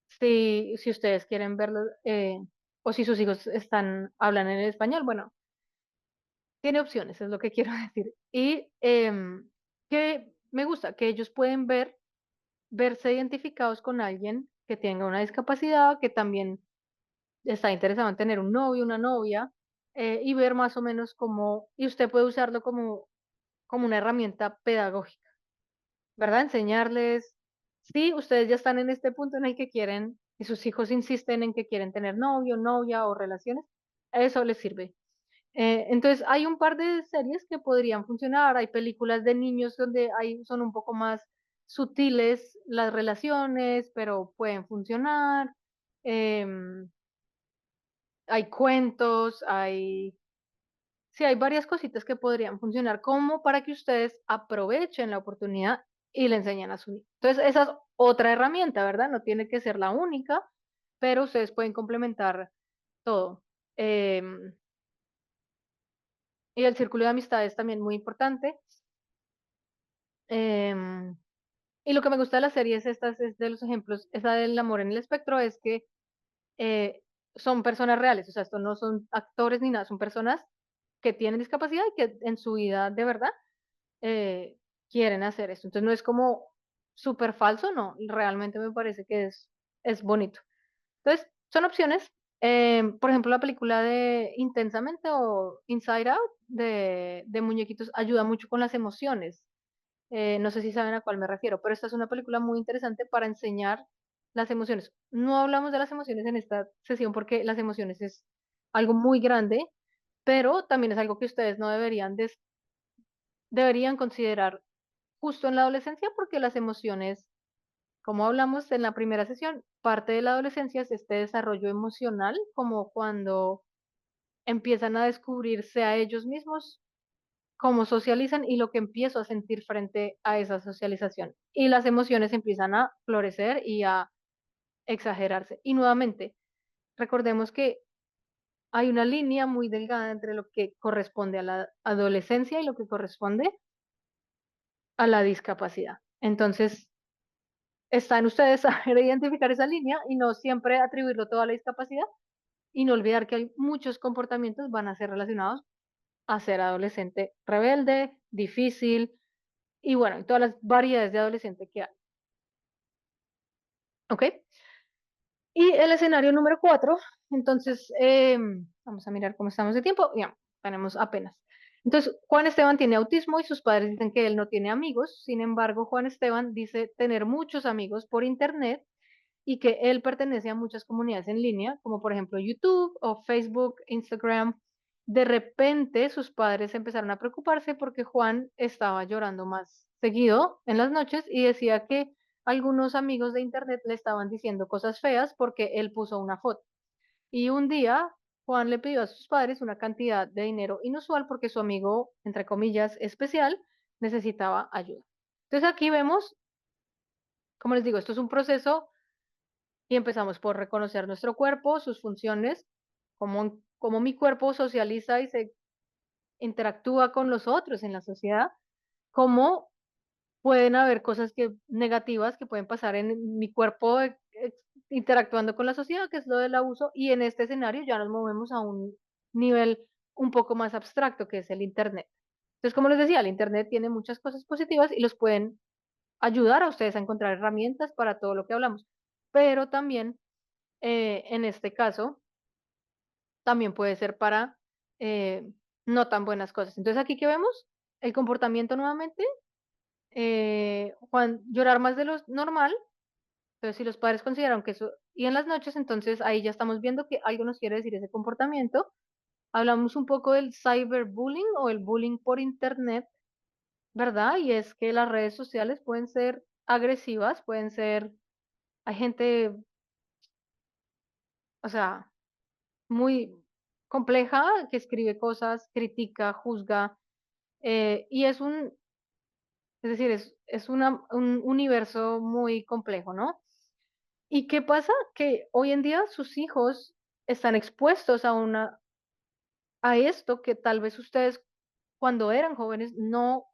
si ustedes quieren verlo, o si sus hijos hablan en español, bueno, tiene opciones, es lo que quiero decir. Y que me gusta, que ellos pueden verse identificados con alguien que tenga una discapacidad, que también está interesado en tener un novio, una novia, y ver más o menos cómo, y usted puede usarlo como una herramienta pedagógica, ¿verdad? Enseñarles, si ustedes ya están en este punto en el que quieren, y sus hijos insisten en que quieren tener novio, novia o relaciones, eso les sirve. Entonces, hay un par de series que podrían funcionar. Hay películas de niños donde son un poco más sutiles las relaciones, pero pueden funcionar. Em, Hay cuentos, sí, hay varias cositas que podrían funcionar como para que ustedes aprovechen la oportunidad y le enseñen a su hijo. Entonces, esa es otra herramienta, ¿verdad? No tiene que ser la única, pero ustedes pueden complementar todo. Em, y el círculo de amistades también muy importante. Em, y lo que me gusta de la serie es es de los ejemplos, esa del amor en el espectro, es que eh, son personas reales, o sea, esto no son actores ni nada, son personas que tienen discapacidad y que en su vida de verdad eh, quieren hacer esto. Entonces no es como súper falso, no, realmente me parece que es bonito. Entonces, son opciones. Por ejemplo, la película de Intensamente o Inside Out de muñequitos ayuda mucho con las emociones. No sé si saben a cuál me refiero, pero esta es una película muy interesante para enseñar las emociones. No hablamos de las emociones en esta sesión porque las emociones es algo muy grande, pero también es algo que ustedes no deberían considerar justo en la adolescencia porque las emociones, como hablamos en la primera sesión, parte de la adolescencia es este desarrollo emocional, como cuando empiezan a descubrirse a ellos mismos, cómo socializan y lo que empiezo a sentir frente a esa socialización. Y las emociones empiezan a florecer y a exagerarse. Y nuevamente, recordemos que hay una línea muy delgada entre lo que corresponde a la adolescencia y lo que corresponde a la discapacidad. Entonces, está en ustedes saber identificar esa línea y no siempre atribuirlo todo a la discapacidad y no olvidar que hay muchos comportamientos van a ser relacionados a ser adolescente rebelde, difícil y bueno, y todas las variedades de adolescente que hay. ¿Ok? Y el escenario número 4, entonces, vamos a mirar cómo estamos de tiempo. Ya, tenemos apenas. Entonces, Juan Esteban tiene autismo y sus padres dicen que él no tiene amigos. Sin embargo, Juan Esteban dice tener muchos amigos por internet y que él pertenece a muchas comunidades en línea, como por ejemplo YouTube o Facebook, Instagram. De repente sus padres empezaron a preocuparse porque Juan estaba llorando más seguido en las noches y decía que algunos amigos de internet le estaban diciendo cosas feas porque él puso una foto. Y un día Juan le pidió a sus padres una cantidad de dinero inusual porque su amigo, entre comillas, especial, necesitaba ayuda. Entonces aquí vemos, como les digo, esto es un proceso y empezamos por reconocer nuestro cuerpo, sus funciones, cómo mi cuerpo socializa y se interactúa con los otros en la sociedad, cómo pueden haber cosas negativas que pueden pasar en mi cuerpo interactuando con la sociedad, que es lo del abuso, y en este escenario ya nos movemos a un nivel un poco más abstracto, que es el Internet. Entonces, como les decía, el Internet tiene muchas cosas positivas y los pueden ayudar a ustedes a encontrar herramientas para todo lo que hablamos, pero también en este caso, también puede ser para eh, no tan buenas cosas. Entonces, aquí que vemos el comportamiento nuevamente, Juan, llorar más de lo normal. Entonces, si los padres consideran que eso, y en las noches, entonces ahí ya estamos viendo que algo nos quiere decir ese comportamiento. Hablamos un poco del cyberbullying o el bullying por internet, ¿verdad? Y es que las redes sociales pueden ser agresivas, hay gente, o sea, muy compleja que escribe cosas, critica, juzga, y es decir, es un universo muy complejo, ¿no? ¿Y qué pasa? Que hoy en día sus hijos están expuestos a esto que tal vez ustedes cuando eran jóvenes no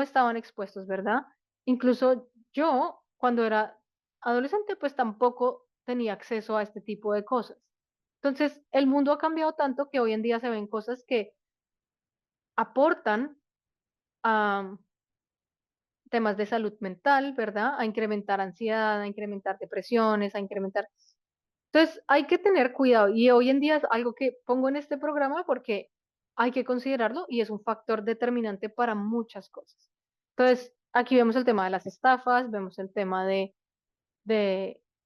estaban expuestos, ¿verdad? Incluso yo, cuando era adolescente, pues tampoco tenía acceso a este tipo de cosas. Entonces, el mundo ha cambiado tanto que hoy en día se ven cosas que aportan a temas de salud mental, ¿verdad? A incrementar ansiedad, a incrementar depresiones, a incrementar. Entonces, hay que tener cuidado y hoy en día es algo que pongo en este programa porque hay que considerarlo y es un factor determinante para muchas cosas. Entonces, aquí vemos el tema de las estafas, vemos el tema de,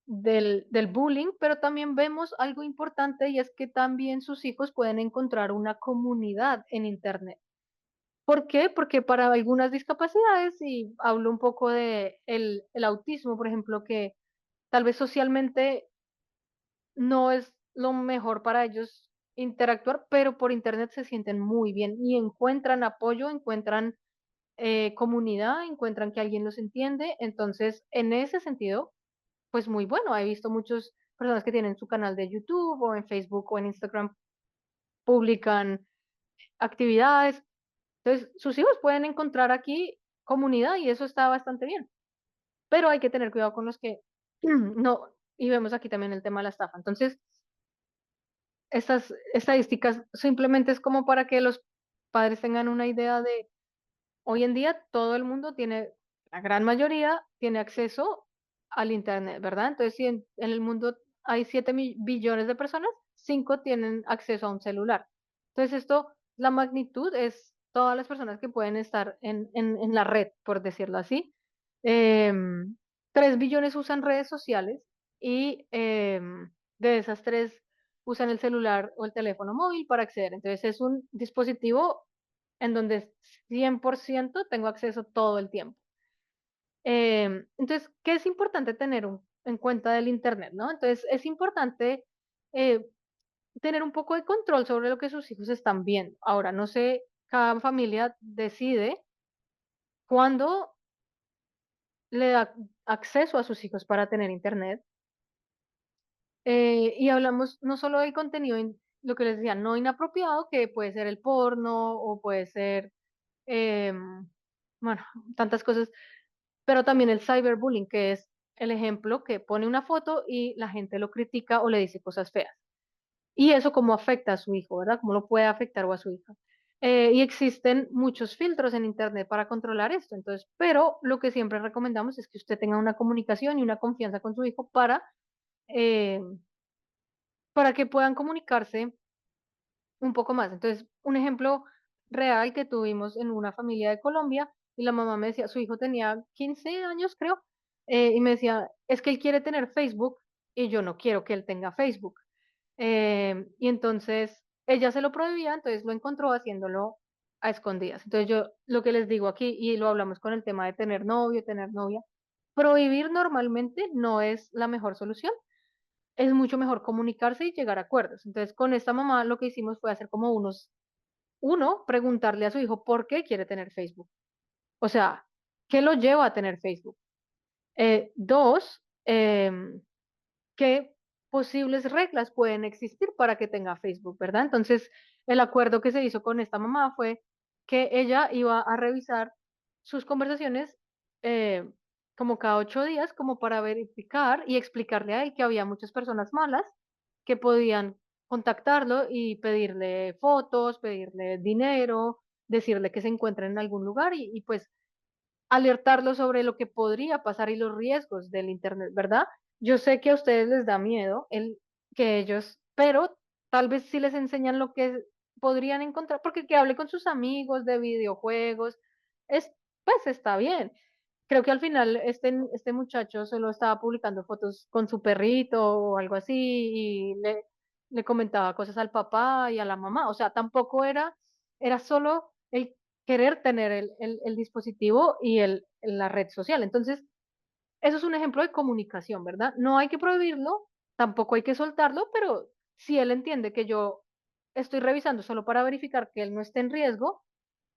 del bullying, pero también vemos algo importante y es que también sus hijos pueden encontrar una comunidad en Internet. ¿Por qué? Porque para algunas discapacidades, y hablo un poco de el autismo, por ejemplo, que tal vez socialmente no es lo mejor para ellos interactuar, pero por Internet se sienten muy bien y encuentran apoyo, encuentran comunidad, encuentran que alguien los entiende. Entonces, en ese sentido, pues muy bueno. He visto muchas personas que tienen su canal de YouTube o en Facebook o en Instagram, publican actividades. Entonces, sus hijos pueden encontrar aquí comunidad y eso está bastante bien. Pero hay que tener cuidado con los que no, y vemos aquí también el tema de la estafa. Entonces, estas estadísticas simplemente es como para que los padres tengan una idea de hoy en día todo el mundo tiene, la gran mayoría tiene acceso al Internet, ¿verdad? Entonces, si en el mundo hay 7 billones de personas, 5 tienen acceso a un celular. Entonces, esto, la magnitud es todas las personas que pueden estar en la red, por decirlo así. 3 billones usan redes sociales y de esas 3 usan el celular o el teléfono móvil para acceder. Entonces, es un dispositivo en donde 100% tengo acceso todo el tiempo. Entonces, ¿qué es importante tener en cuenta del Internet, no? Entonces, es importante eh, tener un poco de control sobre lo que sus hijos están viendo. Ahora, no sé, cada familia decide cuándo le da acceso a sus hijos para tener Internet. Y hablamos no solo del contenido, lo que les decía, no inapropiado, que puede ser el porno o puede ser, bueno, tantas cosas, pero también el cyberbullying, que es el ejemplo que pone una foto y la gente lo critica o le dice cosas feas. Y eso cómo afecta a su hijo, ¿verdad? ¿Cómo lo puede afectar o a su hija? Y existen muchos filtros en Internet para controlar esto, entonces, pero lo que siempre recomendamos es que usted tenga una comunicación y una confianza con su hijo eh, para que puedan comunicarse un poco más. Entonces, un ejemplo real que tuvimos en una familia de Colombia y la mamá me decía, su hijo tenía 15 años, creo, y me decía, es que él quiere tener Facebook y yo no quiero que él tenga Facebook. Y entonces ella se lo prohibía, entonces lo encontró haciéndolo a escondidas. Entonces yo lo que les digo aquí, y lo hablamos con el tema de tener novio, tener novia, prohibir normalmente no es la mejor solución, es mucho mejor comunicarse y llegar a acuerdos. Entonces, con esta mamá lo que hicimos fue hacer como uno, preguntarle a su hijo por qué quiere tener Facebook. O sea, ¿qué lo lleva a tener Facebook? Dos, qué posibles reglas pueden existir para que tenga Facebook, ¿verdad? Entonces, el acuerdo que se hizo con esta mamá fue que ella iba a revisar sus conversaciones eh, como cada 8 días, como para verificar y explicarle a él que había muchas personas malas que podían contactarlo y pedirle fotos, pedirle dinero, decirle que se encuentra en algún lugar y pues alertarlos sobre lo que podría pasar y los riesgos del Internet, ¿verdad? Yo sé que a ustedes les da miedo que ellos, pero tal vez sí les enseñan lo que podrían encontrar, porque que hable con sus amigos de videojuegos, es, pues está bien. Creo que al final este muchacho solo estaba publicando fotos con su perrito o algo así y le comentaba cosas al papá y a la mamá. O sea, tampoco era solo el querer tener el dispositivo y la red social. Entonces, eso es un ejemplo de comunicación, ¿verdad? No hay que prohibirlo, tampoco hay que soltarlo, pero si él entiende que yo estoy revisando solo para verificar que él no esté en riesgo,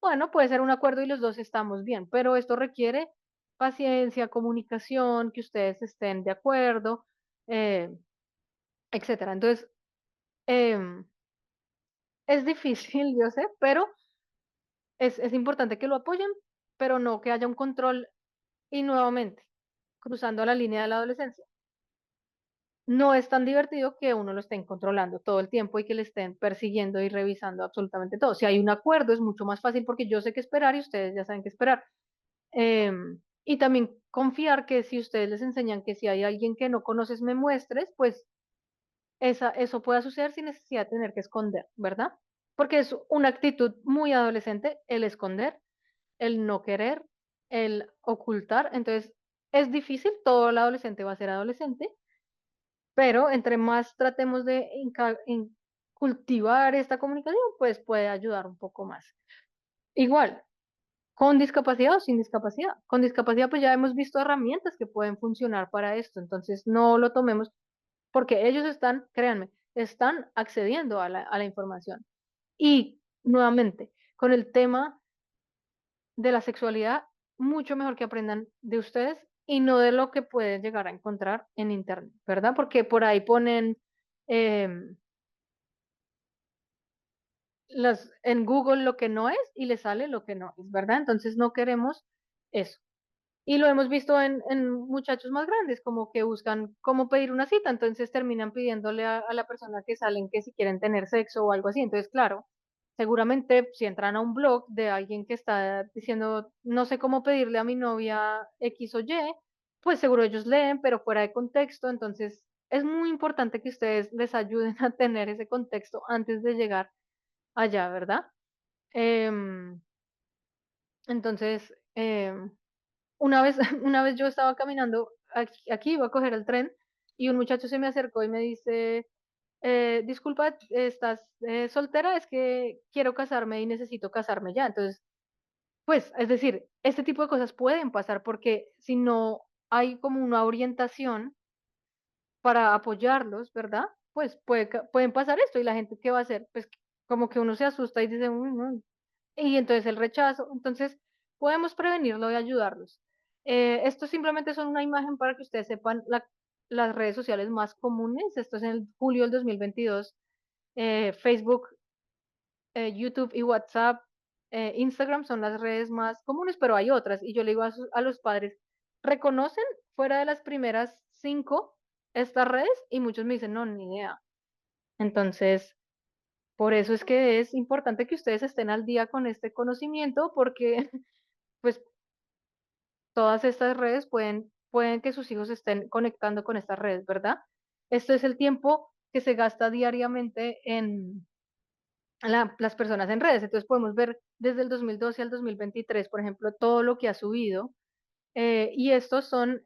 bueno, puede ser un acuerdo y los dos estamos bien, pero esto requiere paciencia, comunicación, que ustedes estén de acuerdo, eh, etcétera. Entonces, em, es difícil, yo sé, pero es importante que lo apoyen, pero no que haya un control y nuevamente, cruzando la línea de la adolescencia. No es tan divertido que uno lo estén controlando todo el tiempo y que le estén persiguiendo y revisando absolutamente todo. Si hay un acuerdo es mucho más fácil porque yo sé qué esperar y ustedes ya saben qué esperar. Y también confiar que si ustedes les enseñan que si hay alguien que no conoces me muestres, pues eso pueda suceder sin necesidad de tener que esconder, ¿verdad? Porque es una actitud muy adolescente el esconder, el no querer. el ocultar. Entonces, es difícil, todo el adolescente va a ser adolescente, pero entre más tratemos de cultivar esta comunicación, pues puede ayudar un poco más. Igual, con discapacidad o sin discapacidad. Con discapacidad, pues ya hemos visto herramientas que pueden funcionar para esto, entonces no lo tomemos porque ellos están, créanme, están accediendo a la información. Y nuevamente, con el tema de la sexualidad, mucho mejor que aprendan de ustedes y no de lo que pueden llegar a encontrar en internet, ¿verdad? Porque por ahí ponen em, en Google lo que no es y les sale lo que no es, ¿verdad? Entonces no queremos eso. Y lo hemos visto en muchachos más grandes, como que buscan cómo pedir una cita, entonces terminan pidiéndole a la persona que salen que si quieren tener sexo o algo así. Entonces, claro, seguramente si entran a un blog de alguien que está diciendo, no sé cómo pedirle a mi novia X o Y, pues seguro ellos leen, pero fuera de contexto. Entonces, es muy importante que ustedes les ayuden a tener ese contexto antes de llegar allá, ¿verdad? Em, entonces, una vez, una vez yo estaba caminando aquí, iba a coger el tren y un muchacho se me acercó y me dice, disculpa, ¿estás soltera? Es que quiero casarme y necesito casarme ya. Entonces, pues, es decir, este tipo de cosas pueden pasar porque si no hay como una orientación para apoyarlos, ¿verdad? Pues pueden pasar esto y la gente, ¿qué va a hacer? Pues como que uno se asusta y dice, "Uy, no", y entonces el rechazo. Entonces, podemos prevenirlo y ayudarlos. Esto simplemente son una imagen para que ustedes sepan las redes sociales más comunes. Esto es en el julio del 2022. Facebook, YouTube y WhatsApp, Instagram son las redes más comunes, pero hay otras. Y yo le digo a los padres, ¿reconocen fuera de las primeras 5 estas redes? Y muchos me dicen, no, ni idea. Entonces, por eso es que es importante que ustedes estén al día con este conocimiento, porque pues todas estas redes pueden que sus hijos estén conectando con estas redes, ¿verdad? Esto es el tiempo que se gasta diariamente en las personas en redes. Entonces podemos ver desde el 2012 al 2023, por ejemplo, todo lo que ha subido. Y estos son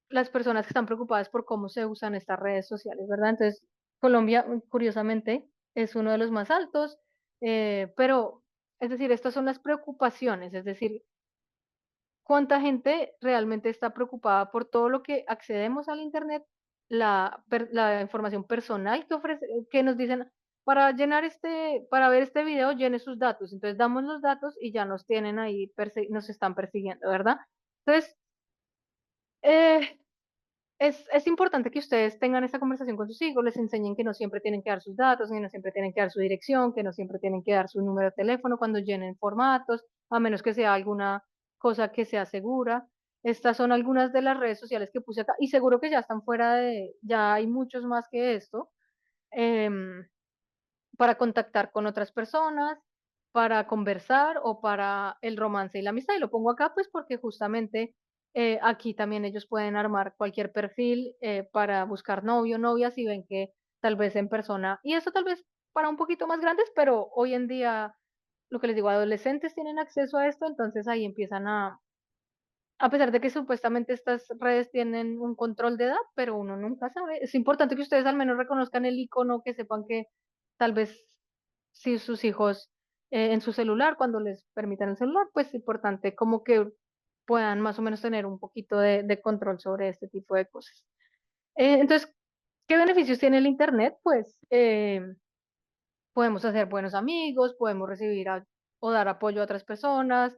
las personas que están preocupadas por cómo se usan estas redes sociales, ¿verdad? Entonces, Colombia, curiosamente, es uno de los más altos, pero, es decir, estas son las preocupaciones, es decir, cuánta gente realmente está preocupada por todo lo que accedemos al Internet, la información personal que ofrece, que nos dicen, para ver este video, llene sus datos. Entonces damos los datos y ya nos tienen ahí, nos están persiguiendo, ¿verdad? Entonces, eh, es importante que ustedes tengan esta conversación con sus hijos, les enseñen que no siempre tienen que dar sus datos, que no siempre tienen que dar su dirección, que no siempre tienen que dar su número de teléfono cuando llenen formatos, a menos que sea alguna cosa que sea segura. Estas son algunas de las redes sociales que puse acá y seguro que ya están fuera ya hay muchos más que esto, em, para contactar con otras personas, para conversar o para el romance y la amistad. Y lo pongo acá pues porque justamente aquí también ellos pueden armar cualquier perfil para buscar novio, novia, si ven que tal vez en persona, y eso tal vez para un poquito más grandes, pero hoy en día, lo que les digo, adolescentes tienen acceso a esto, entonces ahí empiezan a pesar de que supuestamente estas redes tienen un control de edad, pero uno nunca sabe. Es importante que ustedes al menos reconozcan el icono, que sepan que tal vez si sus hijos en su celular, cuando les permitan el celular, pues es importante como que puedan más o menos tener un poquito de control sobre este tipo de cosas. Entonces, ¿qué beneficios tiene el Internet? Pues podemos hacer buenos amigos, podemos recibir o dar apoyo a otras personas,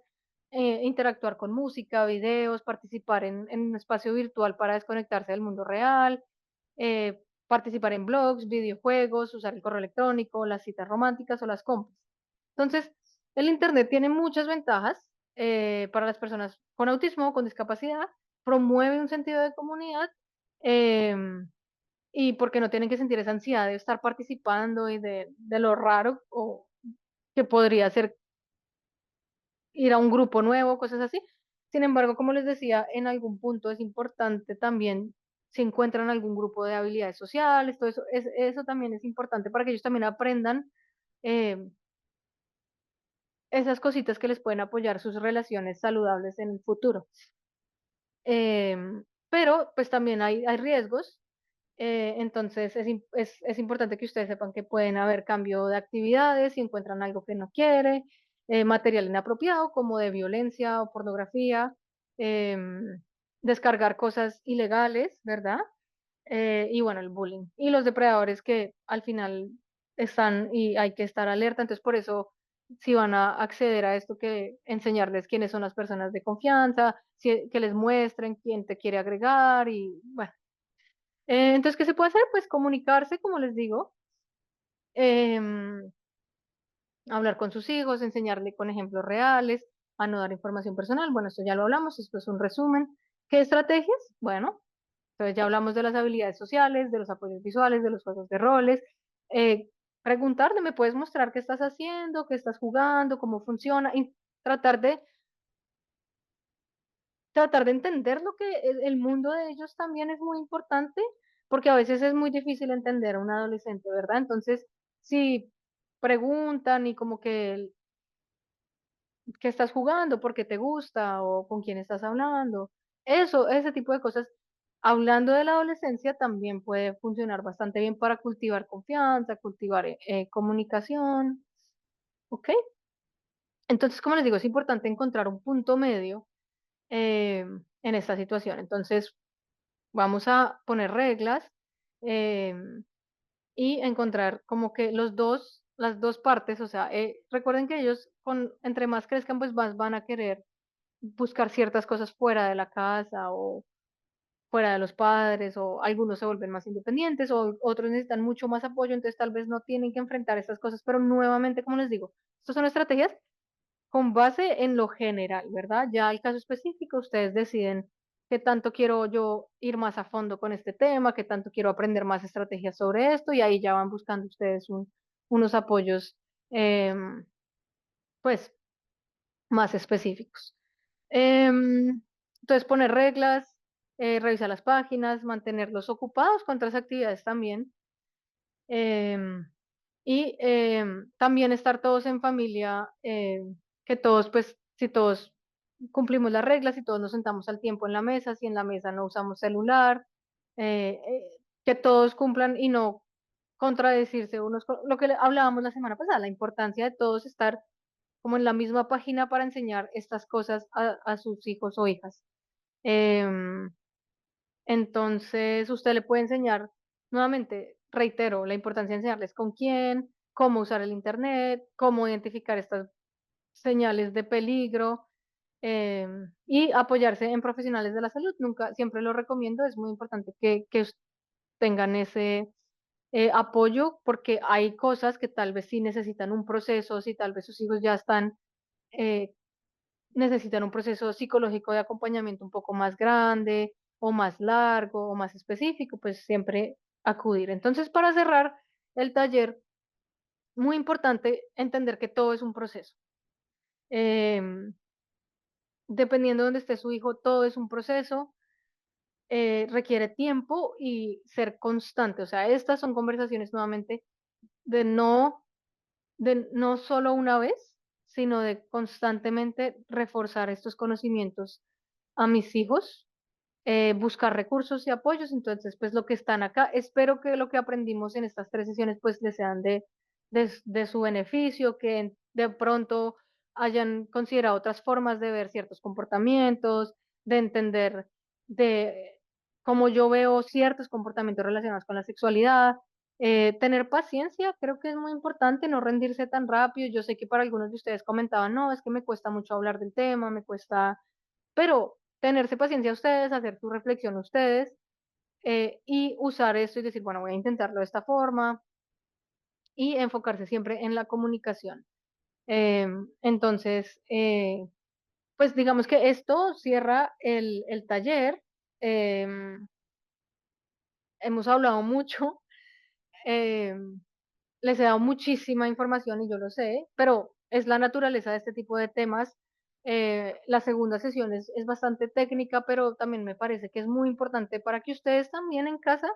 interactuar con música, videos, participar en un espacio virtual para desconectarse del mundo real, participar en blogs, videojuegos, usar el correo electrónico, las citas románticas o las compras. Entonces, el Internet tiene muchas ventajas para las personas con autismo o con discapacidad, promueve un sentido de comunidad. Y porque no tienen que sentir esa ansiedad de estar participando y de lo raro o que podría ser ir a un grupo nuevo, cosas así. Sin embargo, como les decía, en algún punto es importante también si encuentran algún grupo de habilidades sociales, todo eso, eso también es importante para que ellos también aprendan eh, esas cositas que les pueden apoyar sus relaciones saludables en el futuro. Pero pues también hay riesgos, entonces es importante que ustedes sepan que pueden haber cambio de actividades si encuentran algo que no quiere, material inapropiado como de violencia o pornografía, em, descargar cosas ilegales, ¿verdad? Y bueno, el bullying. Y los depredadores que al final están y hay que estar alerta. Entonces, por eso, si van a acceder a esto, que enseñarles quiénes son las personas de confianza, que les muestren quién te quiere agregar y bueno. Entonces, ¿qué se puede hacer? Pues comunicarse, como les digo, em, hablar con sus hijos, enseñarle con ejemplos reales, a no dar información personal. Bueno, esto ya lo hablamos, esto es un resumen. ¿Qué estrategias? Bueno. Entonces ya hablamos de las habilidades sociales, de los apoyos visuales, de los juegos de roles. Eh, Preguntarle, ¿me puedes mostrar qué estás haciendo, qué estás jugando, cómo funciona? Y tratar de, tratar de entender lo que el mundo de ellos también es muy importante, porque a veces es muy difícil entender a un adolescente, ¿verdad? Entonces, si preguntan y como que qué estás jugando, por qué te gusta o con quién estás hablando. Eso, ese tipo de cosas, hablando de la adolescencia, también puede funcionar bastante bien para cultivar confianza, cultivar comunicación. ¿Ok? Entonces, como les digo, es importante encontrar un punto medio en esta situación. Entonces, vamos a poner reglas eh, y encontrar como que las dos partes, o sea, recuerden que ellos entre más crezcan, pues más van a querer buscar ciertas cosas fuera de la casa o fuera de los padres, o algunos se vuelven más independientes, o otros necesitan mucho más apoyo, entonces tal vez no tienen que enfrentar estas cosas, pero nuevamente, como les digo, estas son estrategias con base en lo general, ¿verdad? Ya el caso específico, ustedes deciden qué tanto quiero yo ir más a fondo con este tema, qué tanto quiero aprender más estrategias sobre esto, y ahí ya van buscando ustedes unos apoyos, em, pues, más específicos. Entonces, poner reglas, revisar las páginas, mantenerlos ocupados con otras actividades también. em, También estar todos en familia, que todos, pues, si todos cumplimos las reglas, si todos nos sentamos al tiempo en la mesa, si en la mesa no usamos celular, que todos cumplan y no contradecirse unos con lo que hablábamos la semana pasada, la importancia de todos estar como en la misma página para enseñar estas cosas a sus hijos o hijas. Em, entonces, usted le puede enseñar, nuevamente, reitero, la importancia de enseñarles con quién, cómo usar el internet, cómo identificar estas señales de peligro, y apoyarse en profesionales de la salud. Nunca, siempre lo recomiendo, es muy importante que tengan ese apoyo porque hay cosas que tal vez sí necesitan un proceso, si tal vez sus hijos ya están eh, necesitan un proceso psicológico de acompañamiento un poco más grande o más largo o más específico, pues siempre acudir. Entonces, para cerrar el taller, muy importante entender que todo es un proceso. Em, Dependiendo de donde esté su hijo, todo es un proceso, requiere tiempo y ser constante. O sea, estas son conversaciones nuevamente de de no solo una vez, sino de constantemente reforzar estos conocimientos a mis hijos, buscar recursos y apoyos. Entonces, pues lo que están acá, espero que lo que aprendimos en estas tres sesiones, pues les sean de su beneficio, que de pronto hayan considerado otras formas de ver ciertos comportamientos, de entender de cómo yo veo ciertos comportamientos relacionados con la sexualidad. Tener paciencia, creo que es muy importante, no rendirse tan rápido. Yo sé que para algunos de ustedes comentaban, no, es que me cuesta mucho hablar del tema, me cuesta, pero tenerse paciencia a ustedes, hacer su reflexión a ustedes, y usar esto y decir, bueno, voy a intentarlo de esta forma y enfocarse siempre en la comunicación. Entonces, pues digamos que esto cierra el taller. Em, Hemos hablado mucho, em, les he dado muchísima información y yo lo sé, pero es la naturaleza de este tipo de temas. La segunda sesión es bastante técnica, pero también me parece que es muy importante para que ustedes también en casa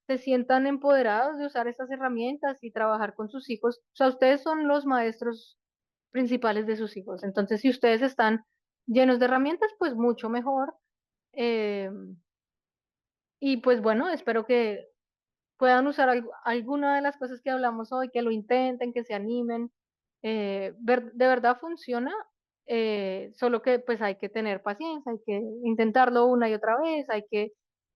se sientan empoderados de usar estas herramientas y trabajar con sus hijos. O sea, ustedes son los maestros principales de sus hijos. Entonces, si ustedes están llenos de herramientas, pues mucho mejor. em, y pues bueno, espero que puedan usar alguna de las cosas que hablamos hoy, que lo intenten, que se animen. De verdad funciona, solo que pues hay que tener paciencia, hay que intentarlo una y otra vez, hay que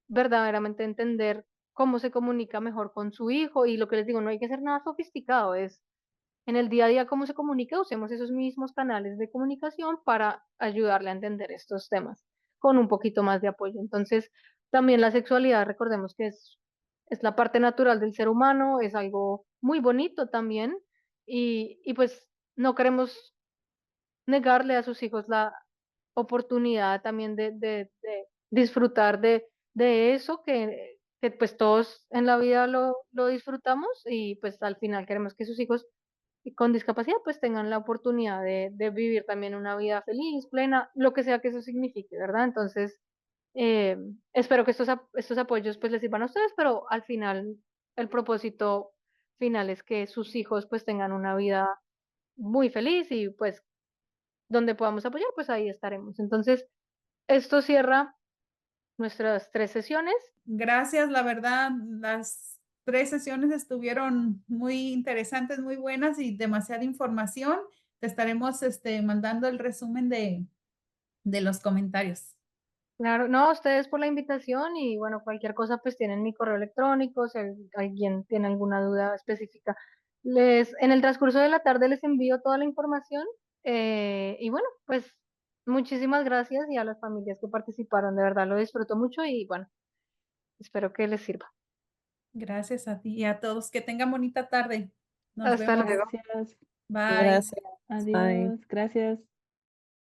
verdaderamente entender cómo se comunica mejor con su hijo y lo que les digo, no hay que hacer nada sofisticado, es en el día a día cómo se comunica, usemos esos mismos canales de comunicación para ayudarle a entender estos temas con un poquito más de apoyo. Entonces, también la sexualidad, recordemos que es la parte natural del ser humano, es algo muy bonito también y pues no queremos negarle a sus hijos la oportunidad también de disfrutar de eso que pues todos en la vida lo disfrutamos y pues al final queremos que sus hijos con discapacidad pues tengan la oportunidad de vivir también una vida feliz, plena, lo que sea que eso signifique, ¿verdad? Entonces, eh, espero que estos apoyos pues les sirvan a ustedes, pero al final el propósito final es que sus hijos pues tengan una vida muy feliz y pues donde podamos apoyar, pues ahí estaremos. Entonces, esto cierra nuestras 3 sesiones. Gracias, la verdad, las 3 sesiones estuvieron muy interesantes, muy buenas y demasiada información. Te estaremos mandando el resumen de los comentarios. Claro, no, a ustedes por la invitación y bueno, cualquier cosa pues tienen mi correo electrónico, si alguien tiene alguna duda específica. En el transcurso de la tarde les envío toda la información y bueno, pues muchísimas gracias y a las familias que participaron, de verdad lo disfruto mucho y bueno, espero que les sirva. Gracias a ti y a todos. Que tengan bonita tarde. Nos Hasta vemos. luego. Gracias. Bye. Gracias. Bye. Adiós, gracias.